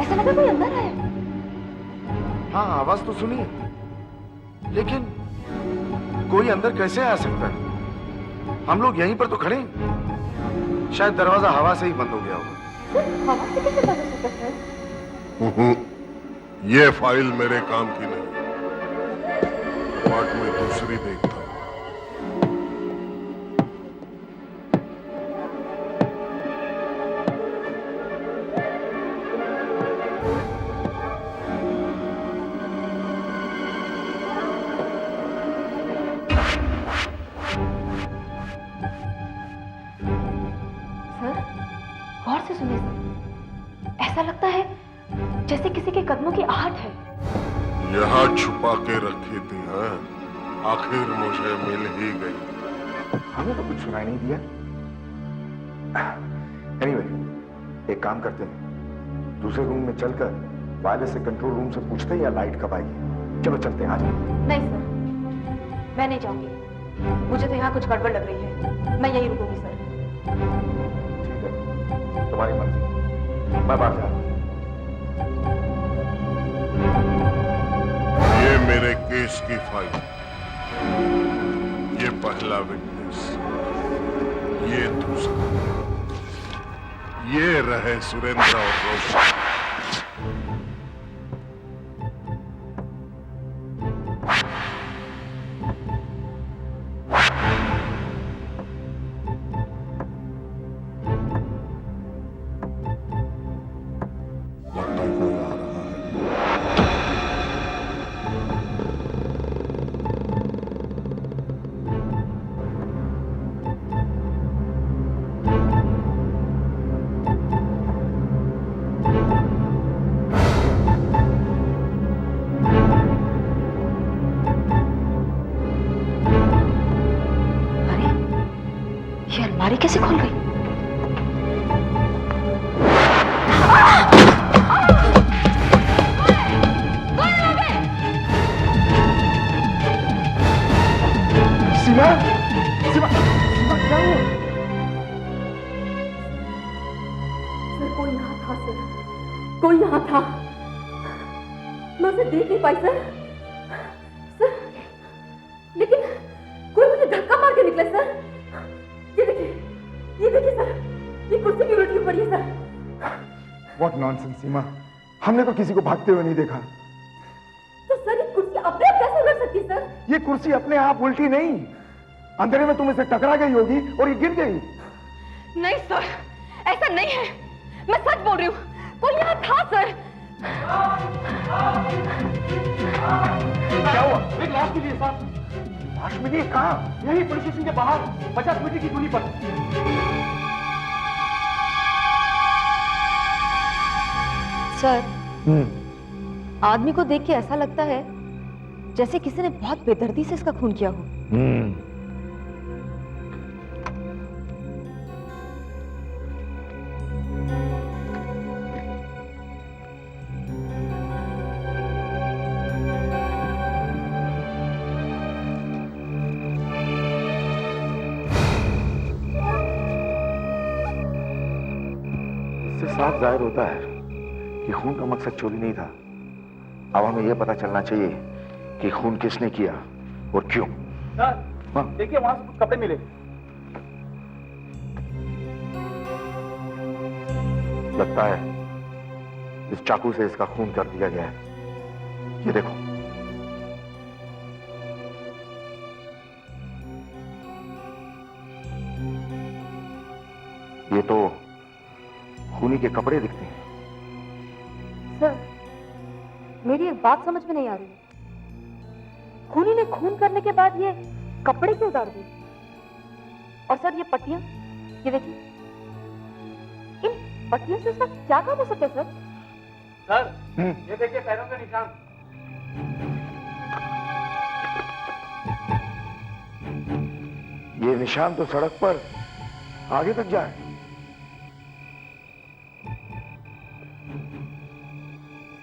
O: ऐसा लगा कोई अंदर आया।
K: हाँ आवाज तो सुनी, लेकिन कोई अंदर कैसे आ सकता है? हम लोग यहीं पर तो खड़े हैं। शायद दरवाजा हवा से ही बंद हो गया होगा।
O: हवा से कैसे बंद हो सकता है?
P: ये फाइल मेरे काम की नहीं, पार्ट में दूसरी देखता हूं।
O: गौर से सुनिए सर, ऐसा लगता है जैसे किसी के कदमों की आहट है।
P: यहाँ छुपा के रखी थी, हाँ? आखिर मुझे मिल ही गई।
K: हमें तो कुछ सुनाई नहीं दिया। एनीवे, एक काम करते हैं, दूसरे रूम में चलकर वायरलेस से कंट्रोल रूम से पूछते हैं या लाइट कब आएगी। चलो चलते हैं, आ जाओ।
O: नहीं सर, मैं नहीं जाऊंगी। मुझे तो यहाँ कुछ गड़बड़ लग रही है। मैं यहीं रुकूंगी सर।
K: तुम्हारी मर्जी, मैं बाहर जा रहा हूं।
P: ये मेरे केस की फाइल, ये पहला विटनेस, ये दूसरा, ये रहे सुरेंद्र और रोशन।
O: अलमारी कैसे खोल गई?
K: सीमा, सीमा, सीमा क्या हुआ?
Q: सर कोई यहाँ था सर, कोई यहाँ था। मैं उसे देख नहीं पाई सर। सर, लेकिन कोई मुझे धक्का मार के निकला सर। ये देखिए सर, ये कुर्सी भी उलटी पड़ी है सर।
K: What nonsense, सीमा, हमने तो किसी को भागते हुए नहीं देखा।
Q: तो सर ये कुर्सी अपने आप कैसे उलट सकती है सर? ये
K: कुर्सी अपने आप उल्टी नहीं, अंधेरे में तुम इसे टकरा गई होगी और ये गिर गई।
Q: नहीं सर, ऐसा नहीं है, मैं सच बोल रही हूँ, कोई यहाँ था सर।
K: क्या हुआ? एक लाश मिली है साहब। लाश मिली है कहाँ? यही पुलिस स्टेशन के बाहर 50 मीटर की दूरी पर।
O: सर, आदमी को देख के ऐसा लगता है जैसे किसी ने बहुत बेदर्दी से इसका खून किया हो।
K: इससे साफ जाहिर होता है कि खून का मकसद चोरी नहीं था। अब हमें यह पता चलना चाहिए कि खून किसने किया और क्यों।
M: सर, देखिए वहां से कुछ कपड़े मिले।
K: लगता है इस चाकू से इसका खून कर दिया गया है। ये देखो। ये तो खूनी के कपड़े दिखते हैं।
Q: सर, मेरी एक बात समझ में नहीं आ रही। खूनी ने खून करने के बाद ये कपड़े क्यों उतार दिए? और सर ये पट्टियां, ये देखिए, इन पट्टियों से उसका क्या काम हो सकता है सर?
M: सर, ये देखिए पैरों के निशान।
P: ये निशान तो सड़क पर आगे तक जाए।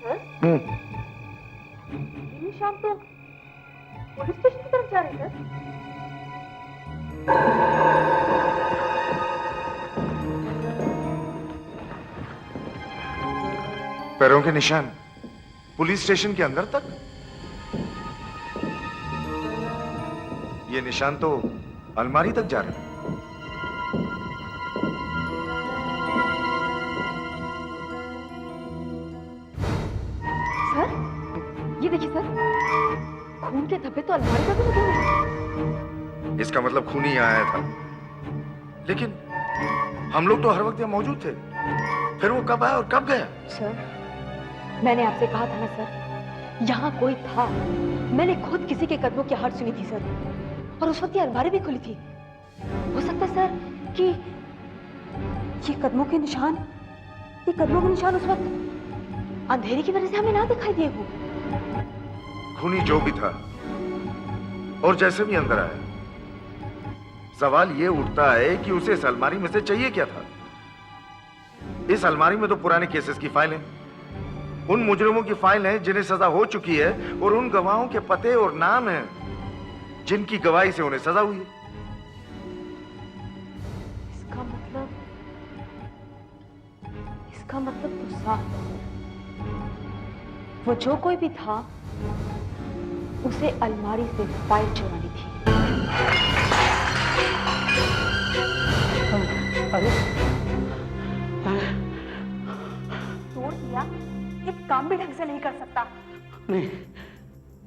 Q: सर, ये निशान तो पुलिस स्टेशन की तरफ जा रहे हैं सर।
N: पैरों के निशान पुलिस स्टेशन के अंदर तक? ये निशान तो अलमारी तक जा रहे हैं।
Q: सर, ये देखिए सर, खून के धब्बे तो अलमारी पर भी लगे हुए हैं।
N: इसका मतलब खून ही आया था। लेकिन हम लोग तो हर वक्त यहाँ मौजूद थे, फिर वो कब आया और कब गया?
Q: सर, मैंने आपसे कहा था ना सर, यहाँ कोई था। मैंने खुद किसी के कदमों की आहट सुनी थी सर, और उस वक्त ये अलमारी भी खुली थी। हो सकता है सर कि ये कदमों के निशान उस वक्त अंधेरे की वजह से हमें ना दिखाई दिए हो।
N: खूनी जो भी था और जैसे भी अंदर आया, सवाल ये उठता है कि उसे इस अलमारी में से चाहिए क्या था? इस अलमारी में तो पुराने केसेस की फाइल है, उन मुजरिमों की फाइल है जिन्हें सजा हो चुकी है, और उन गवाहों के पते और नाम हैं जिनकी गवाही से उन्हें सजा हुई है।
Q: इसका मतलब तो साफ है, वो जो कोई भी था उसे अलमारी से फाइल चुरानी थी।
E: अरे
Q: तोड़ दिया, एक काम भी ढंग से नहीं कर सकता।
E: नहीं,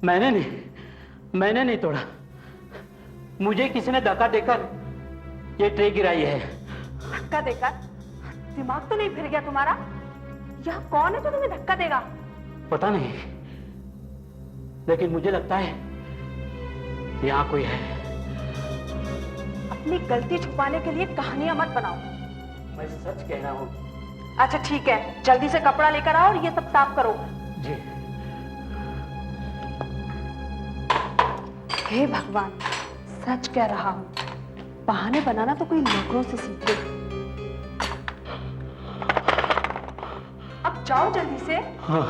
E: मैंने नहीं तोड़ा। मुझे किसी ने धक्का देकर ये ट्रे गिराई है।
Q: धक्का देकर? दिमाग तो नहीं फिर गया तुम्हारा? यहाँ कौन है जो तुम्हें धक्का देगा?
E: पता नहीं, लेकिन मुझे लगता है यहाँ कोई है।
Q: अपनी गलती छुपाने के लिए कहानियां मत बनाओ।
E: मैं सच कह रहा हूँ।
Q: अच्छा ठीक है, जल्दी से कपड़ा लेकर आओ और ये सब साफ करो।
E: जी।
Q: हे भगवान, सच कह रहा हूँ, बहाने बनाना तो कोई नौकरों से सीखे। अब जाओ जल्दी से।
E: हाँ।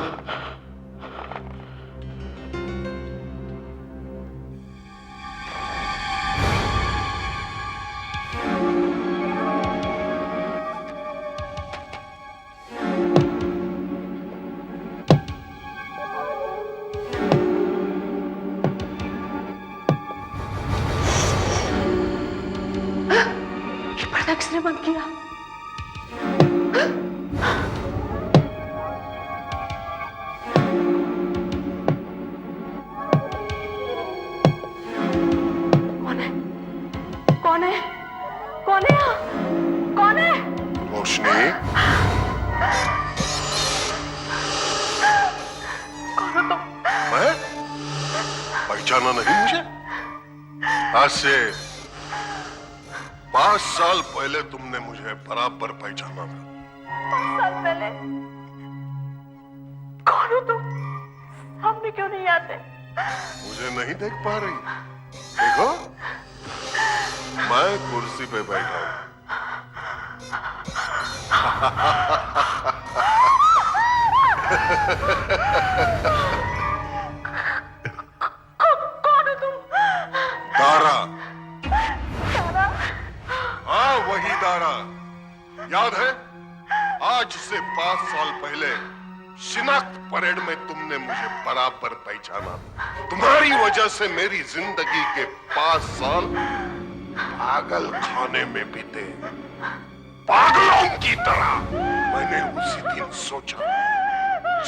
Q: किसने बंद किया? कौन है? कौन है? कौन है यहाँ? कौन है?
P: रोशनी,
Q: कौन हो तुम?
P: मैं? पहचाना नहीं मुझे? आज से 5 साल पहले तुमने मुझे बराबर पहचाना था।
Q: 5 साल पहले? कौन हो तुम? सामने क्यों नहीं आते?
P: मुझे नहीं देख पा रही? देखो, मैं कुर्सी पे बैठा हूं।
Q: कौन हो तुम?
P: दारा।
Q: तारा?
P: हाँ, वही दारा। याद है, आज से 5 साल पहले शिनाख्त परेड में तुमने मुझे बराबर पहचाना। तुम्हारी वजह से मेरी जिंदगी के 5 साल पागल खाने में बीते। पागलों की तरह मैंने उसी दिन सोचा,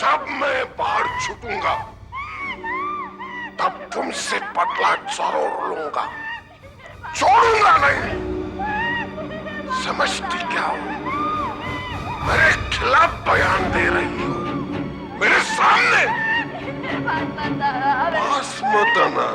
P: जब मैं बाहर छूटूंगा तब तुमसे बदला जरूर लूंगा, छोड़ूंगा नहीं। समझती क्या हो? मेरे खिलाफ बयान दे रही हो मेरे सामने? पास मत आना।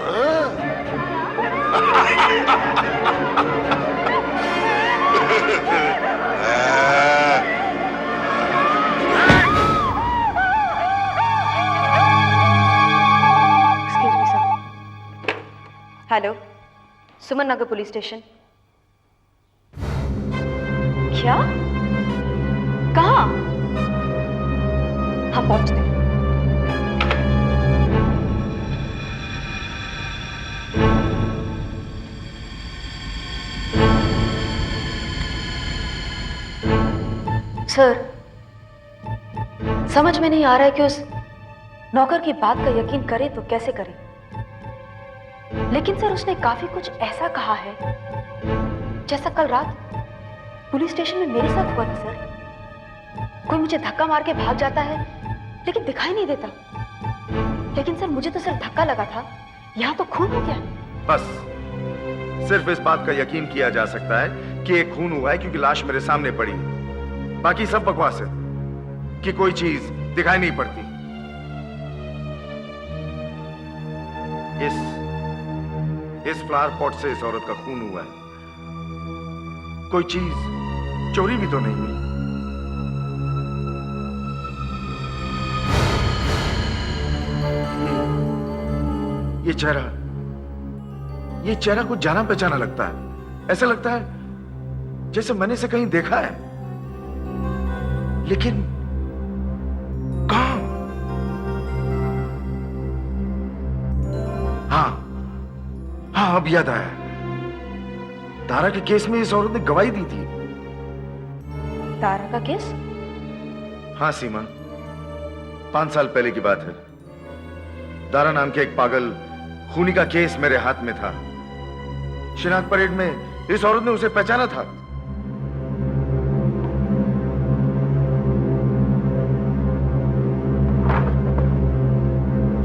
O: हेलो, सुमन सुमन नगर पुलिस स्टेशन। क्या? कहाँ? हम पहुंचते हैं। सर, समझ में नहीं आ रहा है कि उस नौकर की बात का यकीन करें तो कैसे करें। लेकिन सर, उसने काफी कुछ ऐसा कहा है जैसा कल रात पुलिस स्टेशन में मेरे साथ हुआ था सर। कोई मुझे धक्का मार के भाग जाता है लेकिन दिखाई नहीं देता। लेकिन सर, मुझे तो सिर्फ धक्का लगा था, यहाँ तो खून हो गया।
N: बस सिर्फ इस बात का यकीन किया जा सकता है कि एक खून हुआ है क्योंकि लाश मेरे सामने पड़ी। बाकी सब बकवास है कि कोई चीज दिखाई नहीं पड़ती। इस फ्लावर पॉट से इस औरत का खून हुआ है। कोई चीज चोरी भी तो नहीं हुई। ये चेहरा कुछ जाना पहचाना लगता है। ऐसा लगता है जैसे मैंने इसे कहीं देखा है, लेकिन कहां? हाँ, अब याद आया। तारा के केस में इस औरत ने गवाही दी थी।
O: तारा का केस?
N: हाँ सीमा, 5 साल पहले की बात है। दारा नाम के एक पागल खूनी का केस मेरे हाथ में था। शिनाख्त परेड में इस औरत ने उसे पहचाना था।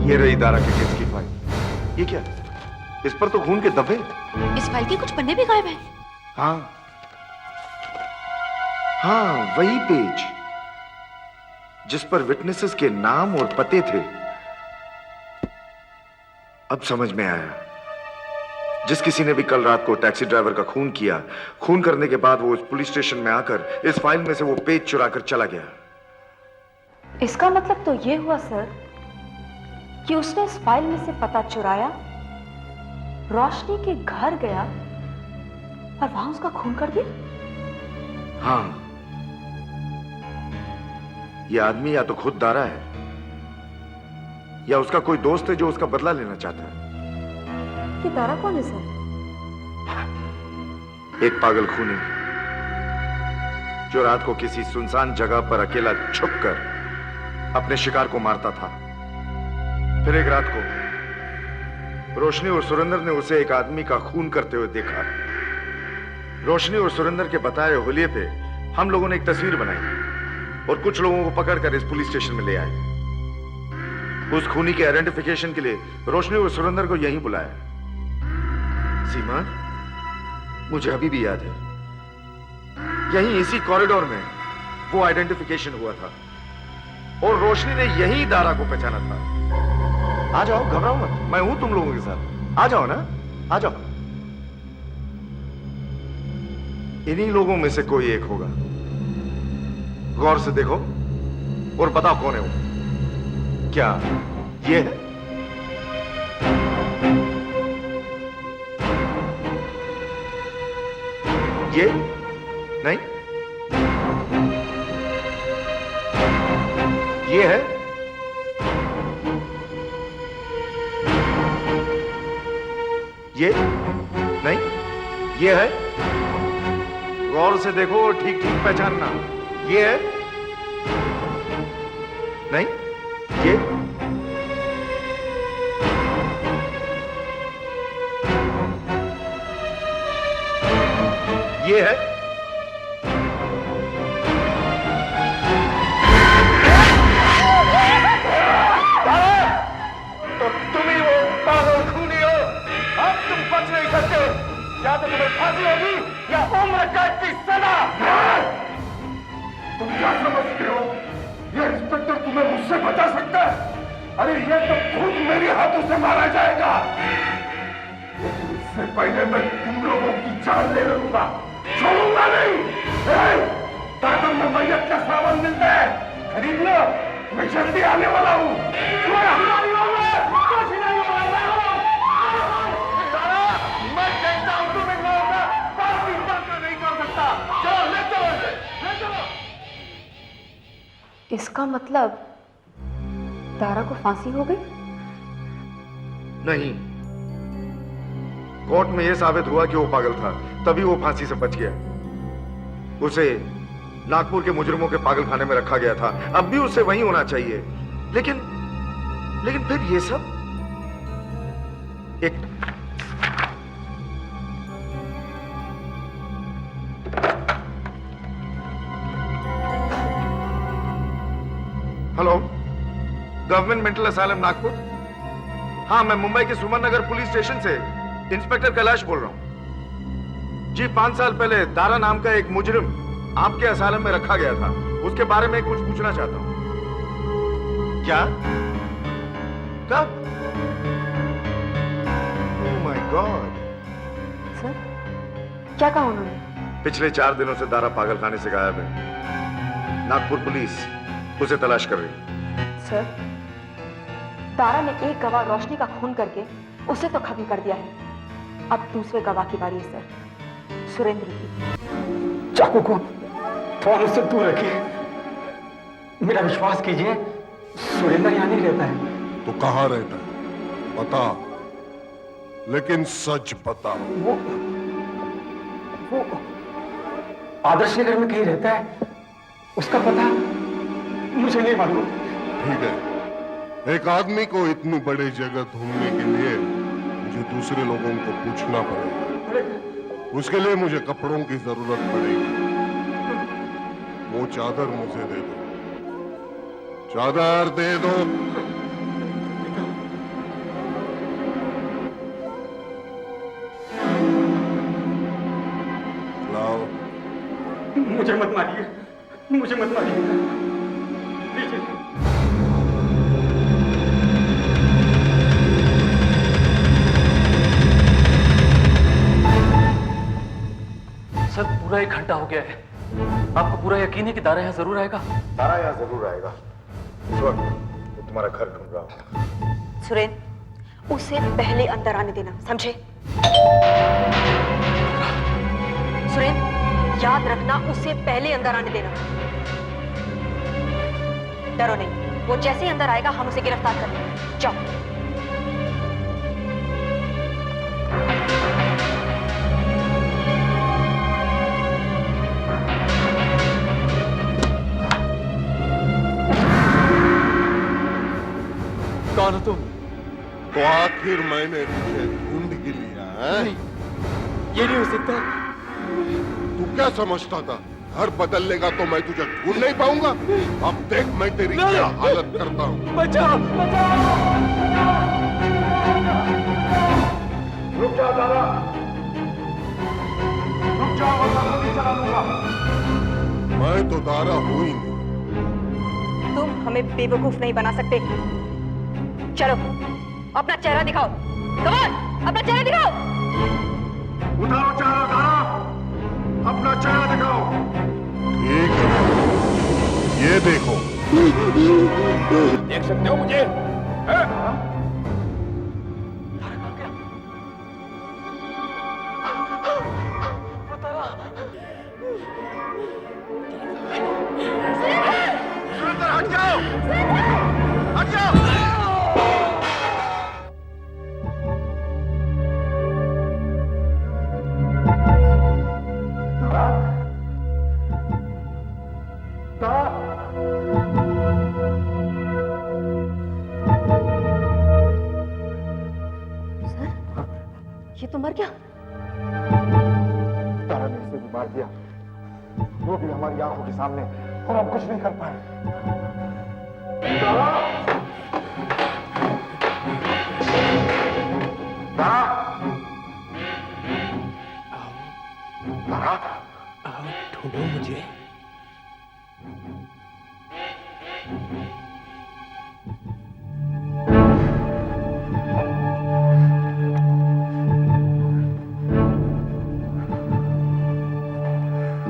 N: ये रही दारा के केस की फाइल। ये क्या? इस पर तो खून के धब्बे।
O: इस फाइल के कुछ पन्ने भी गायब हैं।
N: हाँ, वही पेज जिस पर विटनेसेस के नाम और पते थे। अब समझ में आया। जिस किसी ने भी कल रात को टैक्सी ड्राइवर का खून किया, खून करने के बाद वो उस पुलिस स्टेशन में आकर इस फाइल में से वो पेज चुरा कर चला गया।
O: इसका मतलब तो ये हुआ सर कि उसने इस फाइल में से पता चुराया, रोशनी के घर गया और वहां उसका खून कर दिया।
N: हाँ, ये आदमी या तो खुद दारा है या उसका कोई दोस्त है जो उसका बदला लेना चाहता है।
O: ये दारा कौन है सर?
N: एक पागल खूनी जो रात को किसी सुनसान जगह पर अकेला छुपकर अपने शिकार को मारता था। फिर एक रात को रोशनी और सुरेंद्र ने उसे एक आदमी का खून करते हुए देखा। रोशनी और सुरेंद्र के बताए हुलिये पे हम लोगों ने एक तस्वीर बनाई और कुछ लोगों को पकड़कर इस पुलिस स्टेशन में ले आए। उस खूनी के आइडेंटिफिकेशन के लिए रोशनी और सुरेंद्र को यहीं बुलाया। सीमा, मुझे अभी भी याद है, यहीं इसी कॉरिडोर में वो आइडेंटिफिकेशन हुआ था और रोशनी ने यही दारा को पहचाना था। आ जाओ, घबराओ मत, मैं हूं तुम लोगों के साथ। आ जाओ ना, आ जाओ। इन्हीं लोगों में से कोई एक होगा। गौर से देखो और बताओ कौन है वो। क्या ये है? ये नहीं, ये है? ये नहीं, ये है? गौर से देखो और ठीक ठीक पहचानना। ये है? नहीं, ये? ये है? तो तुम ही वो पागल खूनी हो। अब तुम बच नहीं सकते। या तो तुम्हें फांसी होगी या उम्र कैद की सजा।
P: तुम क्या समझते हो? ये इंस्पेक्टर तुम्हें मुझसे बचा सकता है? अरे ये तो खुद मेरे हाथों से मारा जाएगा। लेकिन इससे पहले मैं तुम लोगों की जान ले लूंगा, छोड़ूंगा नहीं। दादर में मैयत का सामान मिलता है, खरीद लो, मैं जल्दी आने वाला हूँ। मैं देखता हूँ
O: इसका मतलब तारा को फांसी हो गई?
N: नहीं, कोर्ट में यह साबित हुआ कि वो पागल था, तभी वो फांसी से बच गया। उसे नागपुर के मुजरिमों के पागल खाने में रखा गया था, अब भी उसे वहीं होना चाहिए। लेकिन फिर ये सब एक hello, government mental asylum Nagpur. हाँ, मैं मुंबई के सुमन नगर पुलिस स्टेशन से इंस्पेक्टर कैलाश बोल रहा हूं। जी, 5 साल पहले दारा नाम का एक मुजरिम आपके असाइलम में रखा गया था, उसके बारे में कुछ पूछना चाहता हूं। क्या? कब? Oh my God.
O: सर, क्या कहा उन्होंने?
N: पिछले 4 दिनों से दारा पागल खाने से गायब है। नागपुर पुलिस उसे तलाश कर रही।
O: सर, तारा ने एक गवाह रोशनी का खून करके उसे तो खत्म कर दिया है, अब दूसरे गवाह की बारी है सर, सुरेंद्र की।
M: चाकू को फोन से दूर रखिए। मेरा विश्वास कीजिए, सुरेंद्र यहाँ नहीं रहता है।
P: तो कहाँ रहता है? बता, लेकिन सच बता।
M: वो आदर्श नगर में कहीं रहता है, उसका पता मुझे नहीं मालूम।
P: ठीक है, एक आदमी को इतनी बड़ी जगह ढूंढने के लिए मुझे दूसरे लोगों को पूछना पड़ेगा। उसके लिए मुझे कपड़ों की जरूरत पड़ेगी। वो चादर मुझे दे दो, चादर दे दो। लाओ।
M: मुझे मत मारिए, मुझे मत मारिए।
R: सर, पूरा 1 घंटा हो गया है। आपको पूरा यकीन है कि दारा यहाँ जरूर आएगा?
N: दारा यहाँ जरूर आएगा। इस वक्त वो तुम्हारा घर ढूंढ रहा हूँ।
O: सुरेंद्र, उसे पहले अंदर आने देना, समझे? सुरेंद्र, याद रखना, उसे पहले अंदर आने देना। डरो नहीं, वो जैसे ही अंदर आएगा हम उसे गिरफ्तार कर लेंगे। जाओ।
P: कौन हो तुम? तो आखिर मैंने तुझे ढूंढ ही लिया है?
M: ये नहीं हो सकता।
P: तू क्या समझता था? घर बदल लेगा तो मैं तुझे ढूंढ नहीं पाऊंगा? अब देख मैं तेरी क्या हालत करता हूँ।
M: बचाओ, बचाओ।
N: रुक जाओ दारा, रुक जाओ वरना गोली चला दूंगा।
P: मैं तो दारा हूं ही नहीं।
O: तुम हमें बेवकूफ नहीं बना सकते। चलो, अपना चेहरा दिखाओ। कमान, अपना चेहरा दिखाओ।
N: उतारो चेहरा दारा, अपना चेहरा दिखाओ।
P: ठीक है, ये देखो।
N: देख सकते हो मुझे? सुरेंद्र, हट जाओ, हट जाओ।
O: ये तो मर गया।
N: तारा ने इसे भी मार दिया, वो भी हमारी आंखों के सामने, और हम कुछ नहीं कर पाए। तारा! तारा! तारा!
M: ढूंढो मुझे।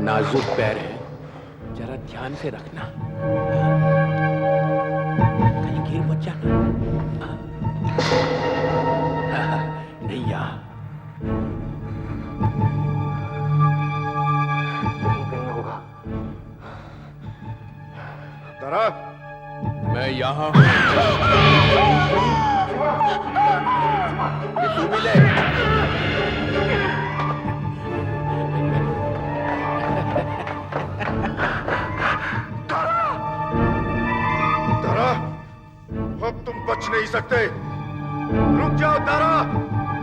H: नाजुक पैर है, जरा ध्यान से रखना, कहीं गिर मत जाना। नहीं यहाँ
N: तारा
P: तारा,
B: मैं यहाँ हूँ। ये तू मिले।
P: तारा, अब तुम बच नहीं सकते। रुक जाओ तारा,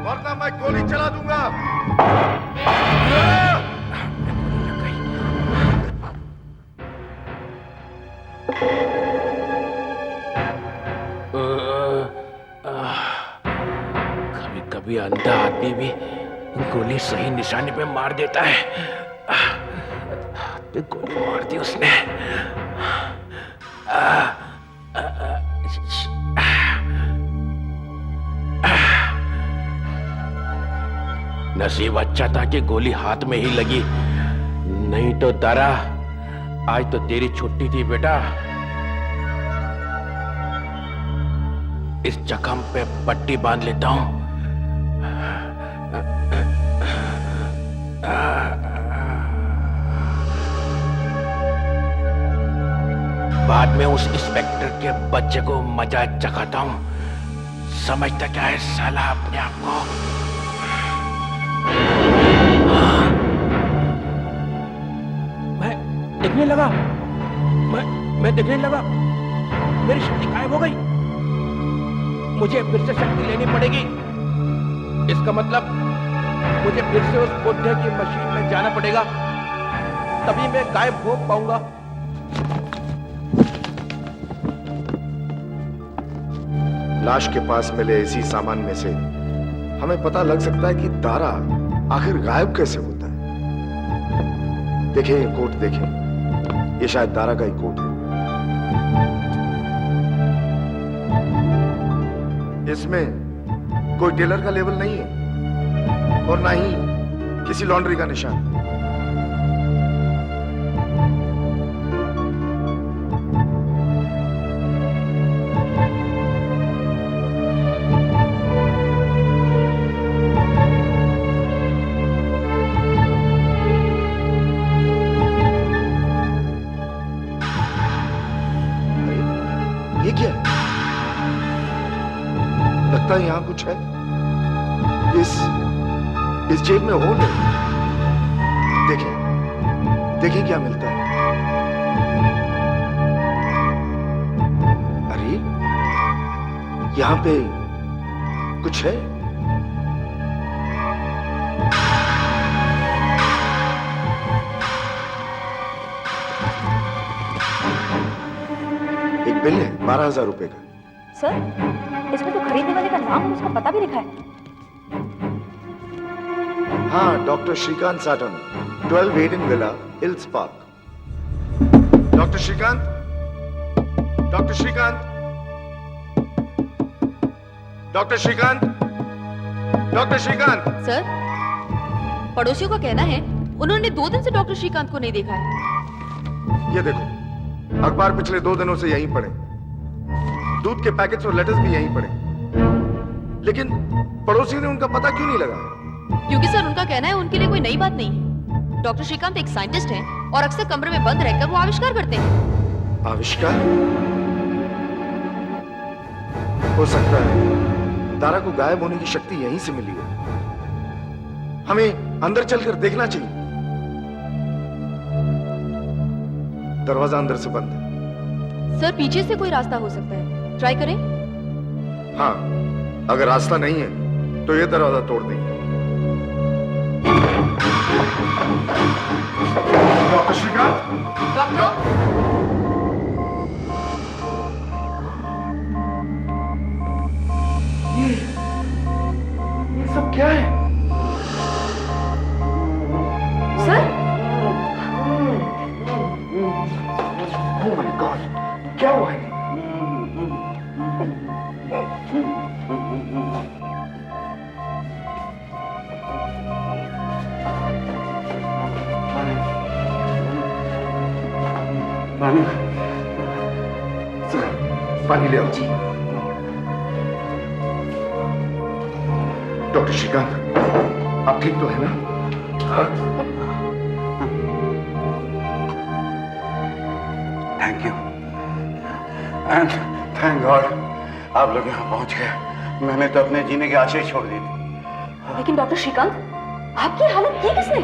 P: वरना मैं गोली चला दूंगा।
S: कभी कभी अंधा आदमी भी गोली सही निशाने पे मार देता है। तो गोली मार दी उसने। नसीब अच्छा था कि गोली हाथ में ही लगी, नहीं तो तारा आज तो तेरी छुट्टी थी बेटा। इस जख्म पे पट्टी बांध लेता हूं। बाद में उस इंस्पेक्टर के बच्चे को मजा चखाता हूं। समझता क्या है साला अपने आप को? मैं देखने लगा, मैं देखने लगा, मेरी शक्ति गायब हो गई। मुझे फिर से शक्ति लेनी पड़ेगी। इसका मतलब मुझे फिर से उस बुड्ढे की मशीन में जाना पड़ेगा, तभी मैं गायब हो पाऊंगा।
N: लाश के पास मिले इसी सामान में से हमें पता लग सकता है कि तारा आखिर गायब कैसे होता है। देखें ये कोट, देखें, ये शायद तारा का ही कोट है। इसमें कोई टेलर का लेबल नहीं है और ना ही किसी लॉन्ड्री का निशान। ये क्या है? लगता है यहां कुछ है। इस जेब में होल है। देखें क्या मिलता है। अरे यहां पे कुछ है। एक बिल है 12,000 रुपए का।
O: सर, इसमें तो खरीदने वाले का नाम और उसका पता भी लिखा है।
N: हाँ, डॉक्टर श्रीकांत साटन, 12 Hayden Villa, Hills Park. Doctor Shrikant, doctor Shrikant, doctor Shrikant, doctor Shrikant.
O: Sir, पड़ोसियों का कहना है उन्होंने 2 दिन से डॉक्टर श्रीकांत को नहीं देखा है।
N: ये देखो, अखबार पिछले 2 दिनों से यहीं पड़े, दूध के पैकेट्स और लेटर्स भी यहीं पड़े, लेकिन पड़ोसी ने उनका पता क्यों नहीं लगा?
O: क्योंकि सर उनका कहना है उनके लिए कोई नई बात नहीं है। डॉक्टर श्रीकांत एक साइंटिस्ट हैं और अक्सर कमरे में बंद रहकर वो आविष्कार करते हैं।
N: आविष्कार? हो सकता है तारा को गायब होने की शक्ति यहीं से मिली हो। हमें अंदर चलकर देखना चाहिए। दरवाजा अंदर से बंद है।
O: सर, पीछे से कोई रास्ता हो सकता है, ट्राई करें।
N: हाँ, अगर रास्ता नहीं है तो ये दरवाजा तोड़ देंगे। डॉक्टर श्रीकांत,
O: डॉक्टर,
N: ये सब क्या है?
O: सर,
N: ओह माय गॉड, क्या हुआ है? पानी, सर, पानी ले आओ जी। डॉक्टर श्रीकांत, आप ठीक तो है ना? Thank you. And thank God आप लोग यहाँ पहुँच गए। मैंने तो अपने जीने की आशा ही छोड़ दी थी।
Q: लेकिन डॉक्टर श्रीकांत आपकी हालत की किसने?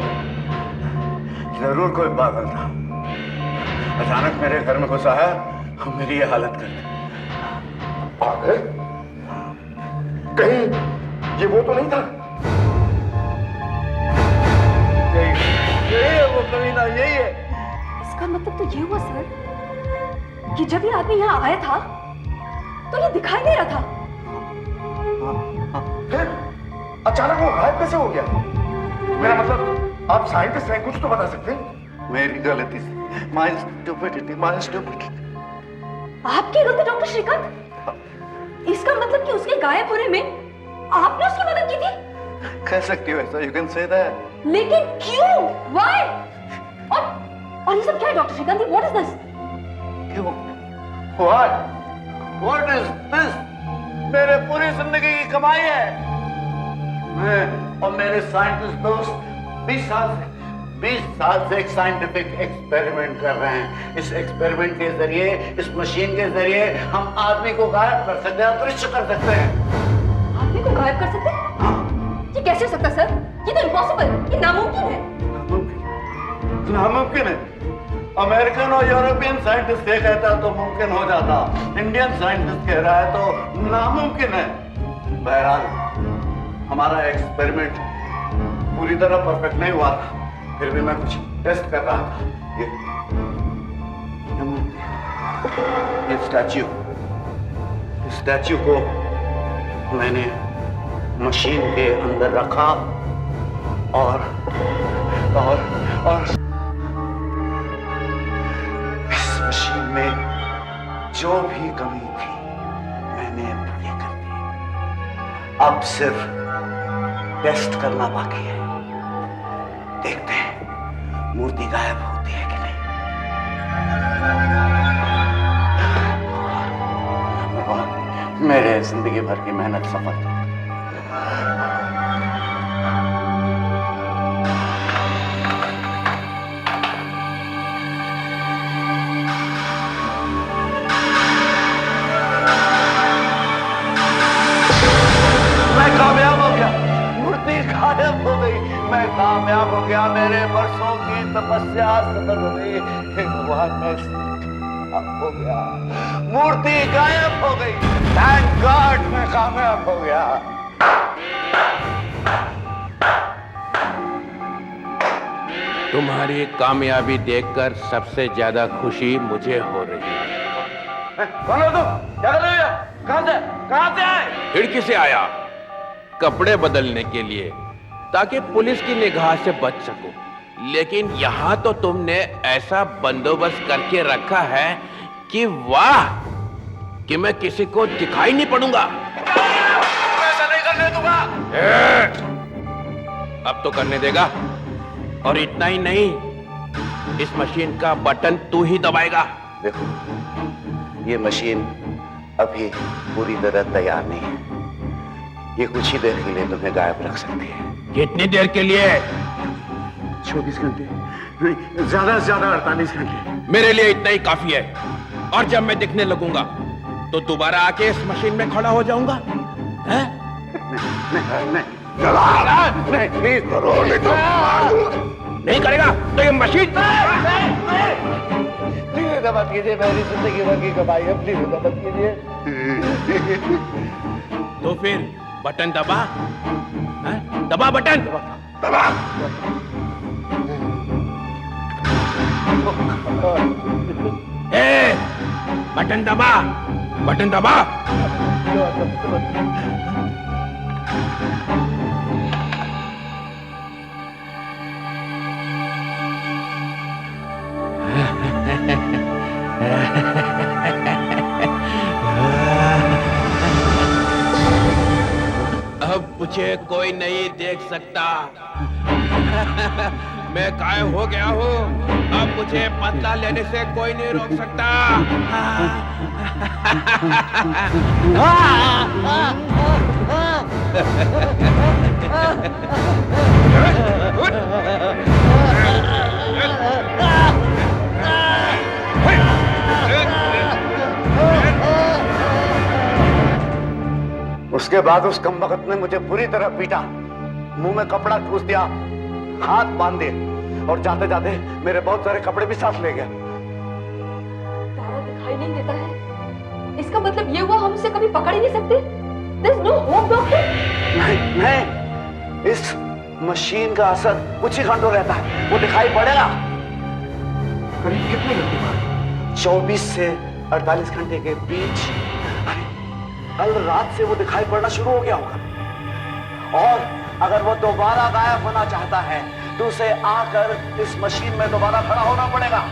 N: जरूर कोई पागल था, अचानक मेरे घर में घुस आया और मेरी ये हालत कर दी।
K: पागल? कहीं ये वो तो नहीं था?
N: यही है वो कमीना, यही है।
Q: इसका मतलब तो ये हुआ सर कि जब ये आदमी यहाँ आया था तो ये दिखाई दे रहा था।
K: फिर अचानक वो गायब कैसे हो गया? मेरा मतलब आप साइंटिस्ट हैं, कुछ तो बता सकते हैं।
N: मेरी गलती से, my stupidity, my stupidity।
Q: आपकी गलती डॉक्टर श्रीकांत? इसका मतलब कि उसके गायब होने में आपने उसकी मदद की थी?
N: कह सकती हो ऐसा, you can say that।
Q: लेकिन क्यों? Why? और ये सब क्या है doctor Shrikant? What is this?
N: क्यों? What is this? मेरे पूरी जिंदगी की कमाई है। मैं और मेरे साइंटिस्ट दोस्त 20 साल से एक साइंटिफिक एक्सपेरिमेंट कर रहे हैं। इस एक्सपेरिमेंट के जरिए, इस मशीन के जरिए हम आदमी को गायब कर सकते हैं, अदृश्य कर सकते हैं।
Q: आदमी को गायब कर सकते हैं? ये कैसे हो सकता है सर? ये तो इम्पॉसिबल है, ये नामुमकिन है।
N: नामुमकिन है? अमेरिकन और यूरोपियन साइंटिस्ट ये कहता तो मुमकिन हो जाता, इंडियन साइंटिस्ट कह रहा है तो नामुमकिन है। बहरहाल हमारा एक्सपेरिमेंट पूरी तरह परफेक्ट नहीं हुआ था, फिर भी मैं कुछ टेस्ट कर रहा था। ये स्टैच्यू को मैंने मशीन के अंदर रखा और इस मशीन में जो भी कमी थी मैंने पूरी कर दी। अब सिर्फ टेस्ट करना बाकी है। देखते हैं मूर्ति गायब होती है कि नहीं। भगवान, मेरे जिंदगी भर की मेहनत सफल हो। मैं कामयाब हो गया, मूर्ति गायब हो गई। मैं कामयाब हो गया, मेरे वर्षों की तपस्या सफल हो गई। भगवान, मैं कामयाब हो गया, मूर्ति गायब हो गई। थैंक गॉड, मैं कामयाब हो गया।
S: तुम्हारी कामयाबी देखकर सबसे ज्यादा खुशी मुझे हो रही है।
N: कौन हो तुम? क्या कर रहे हो? कहां से आए?
S: खिड़की से आया, कपड़े बदलने के लिए, ताकि पुलिस की निगाह से बच सकूं। लेकिन यहाँ तो तुमने ऐसा बंदोबस्त करके रखा है कि वाह, कि मैं किसी को दिखाई नहीं पड़ूंगा।
N: ऐसा नहीं करने दूंगा।
S: अब तो करने देगा। और इतना ही नहीं, इस मशीन का बटन तू ही दबाएगा।
N: देखो, ये मशीन अभी पूरी तरह तैयार नहीं है। ये कुछ ही देर के लिए तुम्हें गायब रख सकती है।
S: कितनी देर के लिए?
N: 24 घंटे, नहीं, ज्यादा से ज्यादा 48 घंटे।
S: मेरे लिए इतना ही काफी है। और जब मैं दिखने लगूंगा तो दोबारा आके इस मशीन में खड़ा हो जाऊंगा। हैं?
N: नहीं, प्लीज करो,
S: नहीं करेगा तो ये मशीन
N: प्लीज मत कीजिए। मेरी जिंदगी भर की कमाई है, प्लीज मत कीजिए।
S: तो फिर बटन दबा। हैं? दबा बटन, दबा। बटन दबा, बटन दबा। अब मुझे कोई नहीं देख सकता। मैं गायब हो गया हूँ। अब मुझे बदला लेने से कोई नहीं रोक सकता।
N: उसके बाद उस कमबख्त ने मुझे बुरी तरह पीटा, मुंह में कपड़ा ठूस दिया, हाथ बांध दिए और जाते जाते मेरे बहुत सारे कपड़े भी साथ ले गया।
Q: तारा दिखाई नहीं देता है, इसका मतलब ये हुआ हम उसे कभी पकड़ ही नहीं सकते। There's no hope, doctor.
N: नहीं, इस मशीन का असर कुछ ही घंटों रहता है, वो दिखाई पड़ेगा। करीब कितने घंटे बाद? 24 से 48 घंटे के बीच। कल रात से वो दिखाई पड़ना शुरू हो गया होगा, और अगर वो दोबारा गायब होना चाहता है तो उसे आकर इस मशीन में दोबारा खड़ा होना पड़ेगा।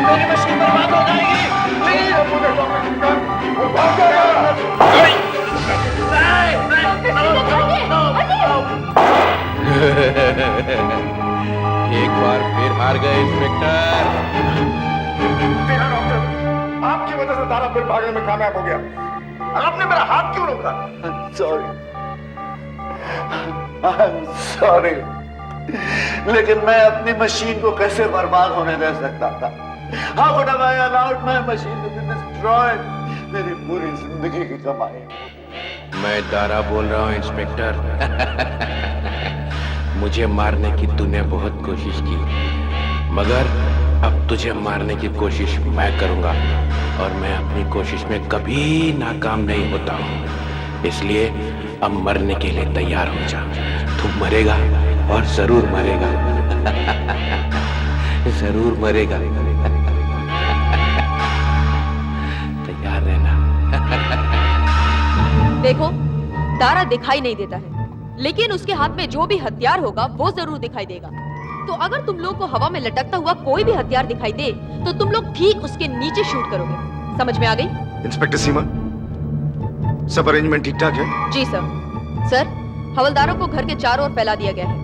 N: मेरी मशीन बर्बाद हो जाएगी।
K: एक बार फिर हार गए इंस्पेक्टर।
N: डॉक्टर, आपकी वजह से दारा फिर भागने में कामयाब हो गया। आपने मेरा हाथ क्यों रोका? सॉरी, लेकिन मैं अपनी मशीन को कैसे बर्बाद होने दे सकता था? How could I allowed my machine to be destroyed? मेरी पूरी जिंदगी की कमाई।
K: मैं दारा बोल रहा हूँ इंस्पेक्टर। मुझे मारने की तूने बहुत कोशिश की, मगर अब तुझे मारने की कोशिश मैं करूंगा, और मैं अपनी कोशिश में कभी नाकाम नहीं होता हूँ। इसलिए अब मरने के लिए तैयार हो जा। तू मरेगा और जरूर मरेगा। जरूर मरेगा। तैयार रहना।
O: देखो, दारा दिखाई नहीं देता है, लेकिन उसके हाथ में जो भी हथियार होगा वो जरूर दिखाई देगा। तो अगर तुम लोग को हवा में लटकता हुआ कोई भी हथियार दिखाई दे तो तुम लोग ठीक उसके नीचे शूट करोगे। समझ में आ गई?
N: इंस्पेक्टर सीमा, सब अरेंजमेंट ठीक ठाक है?
O: जी सर। सर, हवलदारों को घर के चारों ओर फैला दिया गया है।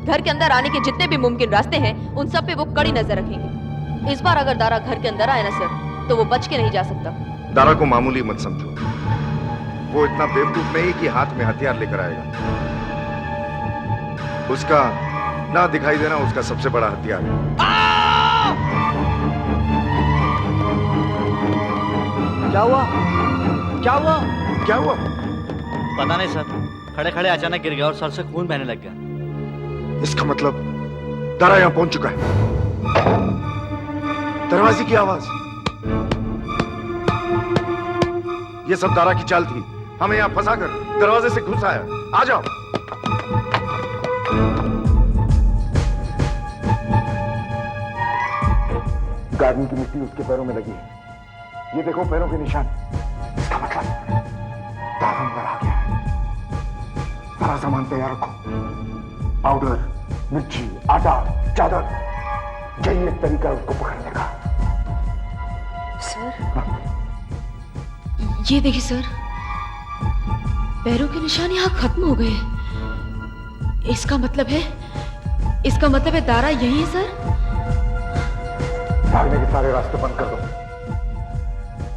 O: घर के अंदर आने के जितने भी मुमकिन रास्ते हैं उन सब पे वो कड़ी नजर रखेंगे। इस बार अगर दारा घर के अंदर आए ना सर, तो वो बच के नहीं जा सकता।
N: दारा को मामूली मत समझो, वो इतना बेवकूफ नहीं कि हाथ में हथियार लेकर आएगा। उसका ना दिखाई देना उसका सबसे बड़ा हथियार है।
G: क्या हुआ? क्या हुआ?
N: क्या हुआ?
G: पता नहीं सर, खड़े खड़े अचानक गिर गया और सर से खून बहने लग गया।
N: इसका मतलब दारा यहां पहुंच चुका है। दरवाजे की आवाज, ये सब दारा की चाल थी। हमें यहां फंसाकर दरवाजे से घुस आया। आ जाओ। गार्डन की मिट्टी उसके पैरों में लगी है। ये देखो पैरों के निशान। इसका मतलब दारा अंदर आ गया है। सारा सामान तैयार रखो, पाउडर, मिर्ची, आटा, चादर। यही एक तरीका है उसको पकड़ने का।
O: सर, ये देखिए सर, पैरों के निशान यहाँ खत्म हो गए। इसका मतलब है दारा यही है सर।
N: भागने के सारे रास्ते बंद कर दो।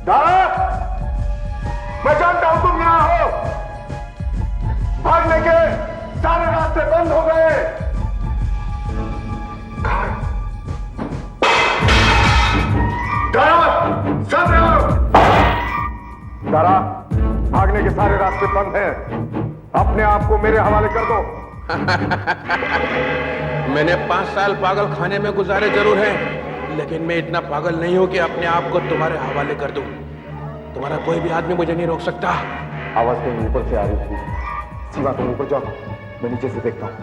N: दारा, मैं जानता हूं तुम यहां हो। भागने के सारे रास्ते बंद हो गए। दारा, सब रहो। दारा, भागने के सारे रास्ते बंद हैं। अपने आप को मेरे हवाले कर दो।
K: मैंने 5 साल पागल खाने में गुजारे जरूर हैं, लेकिन मैं इतना पागल नहीं हूं कि अपने आप को तुम्हारे हवाले कर दूं। तुम्हारा कोई भी आदमी मुझे नहीं रोक सकता।
N: आवाज कहीं ऊपर से आ रही थी। सीमा, तुम ऊपर जाओ, मैं नीचे से देखता हूं।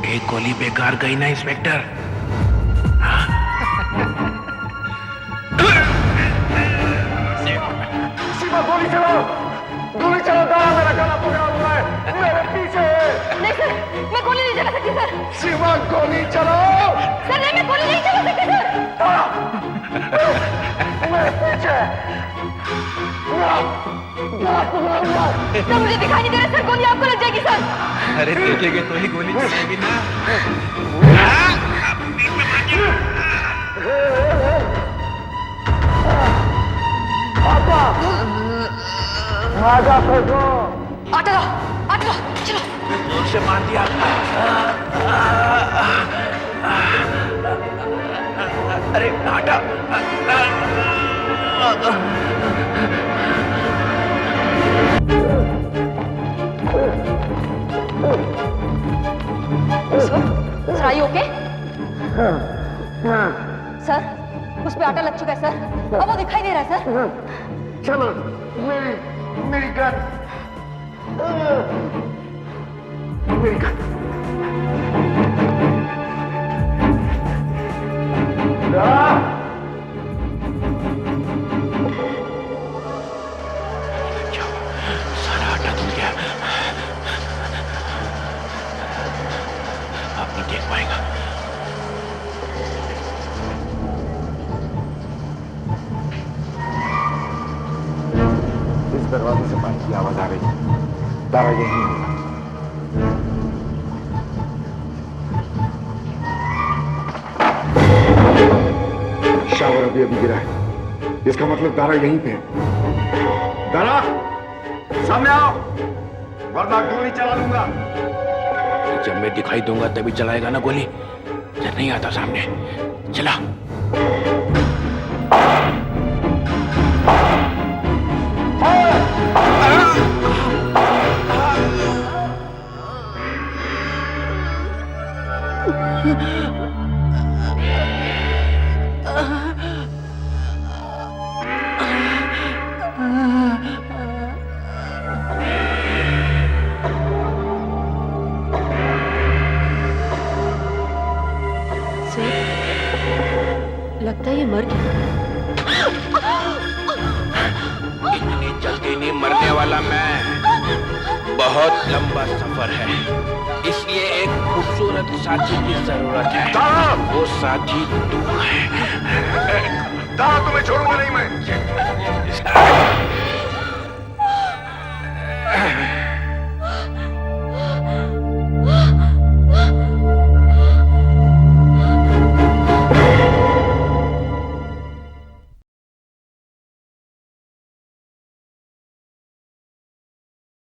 K: एक गोली बेकार गई ना इंस्पेक्टर?
N: सीमा, गोली चलाओ। गोली चलाओ। दारा मेरा गला पकड़ा हुआ है, मेरे पीछे है।
Q: नहीं सर, मैं गोली नहीं चला सकती सर।
N: सीमा, गोली चलाओ।
Q: सर नहीं, मैं गोली नहीं चला सकती सर।
N: मेरे पीछे।
O: सर मुझे दिखाई नहीं दे रहा सर, गोली आपको लग जाएगी सर।
K: अरे देखेंगे तो ही गोली चलेगी ना।
O: आटा लो, चलो।
S: जोर से मार दिया। अरे आटा।
O: Sir are you okay? Sir उस पे आटा लग चुका है सर, अब वो दिखाई नहीं रहा है सर।
N: चलो मेरी गन, मेरी गन।
S: सारा आटा धुल गया, आप नहीं देख पाएगा।
N: इस दरवाजे से पानी की आवाज आ रही है, दारा यही होगा। शावर अभी गिरा है, इसका मतलब दारा यहीं पे है। दारा सामने आओ, वरना गोली चला लूंगा।
S: जब मैं दिखाई दूंगा तभी चलाएगा ना गोली, जब नहीं आता सामने चला।
O: लगता है ये मर गया।
S: इतनी जल्दी नहीं मरने वाला मैं, बहुत लंबा सफर है, इसलिए एक खूबसूरत साथी की जरूरत है। वो साथी तू है।
N: दारा तुम्हें छोड़ूंगा नहीं मैं।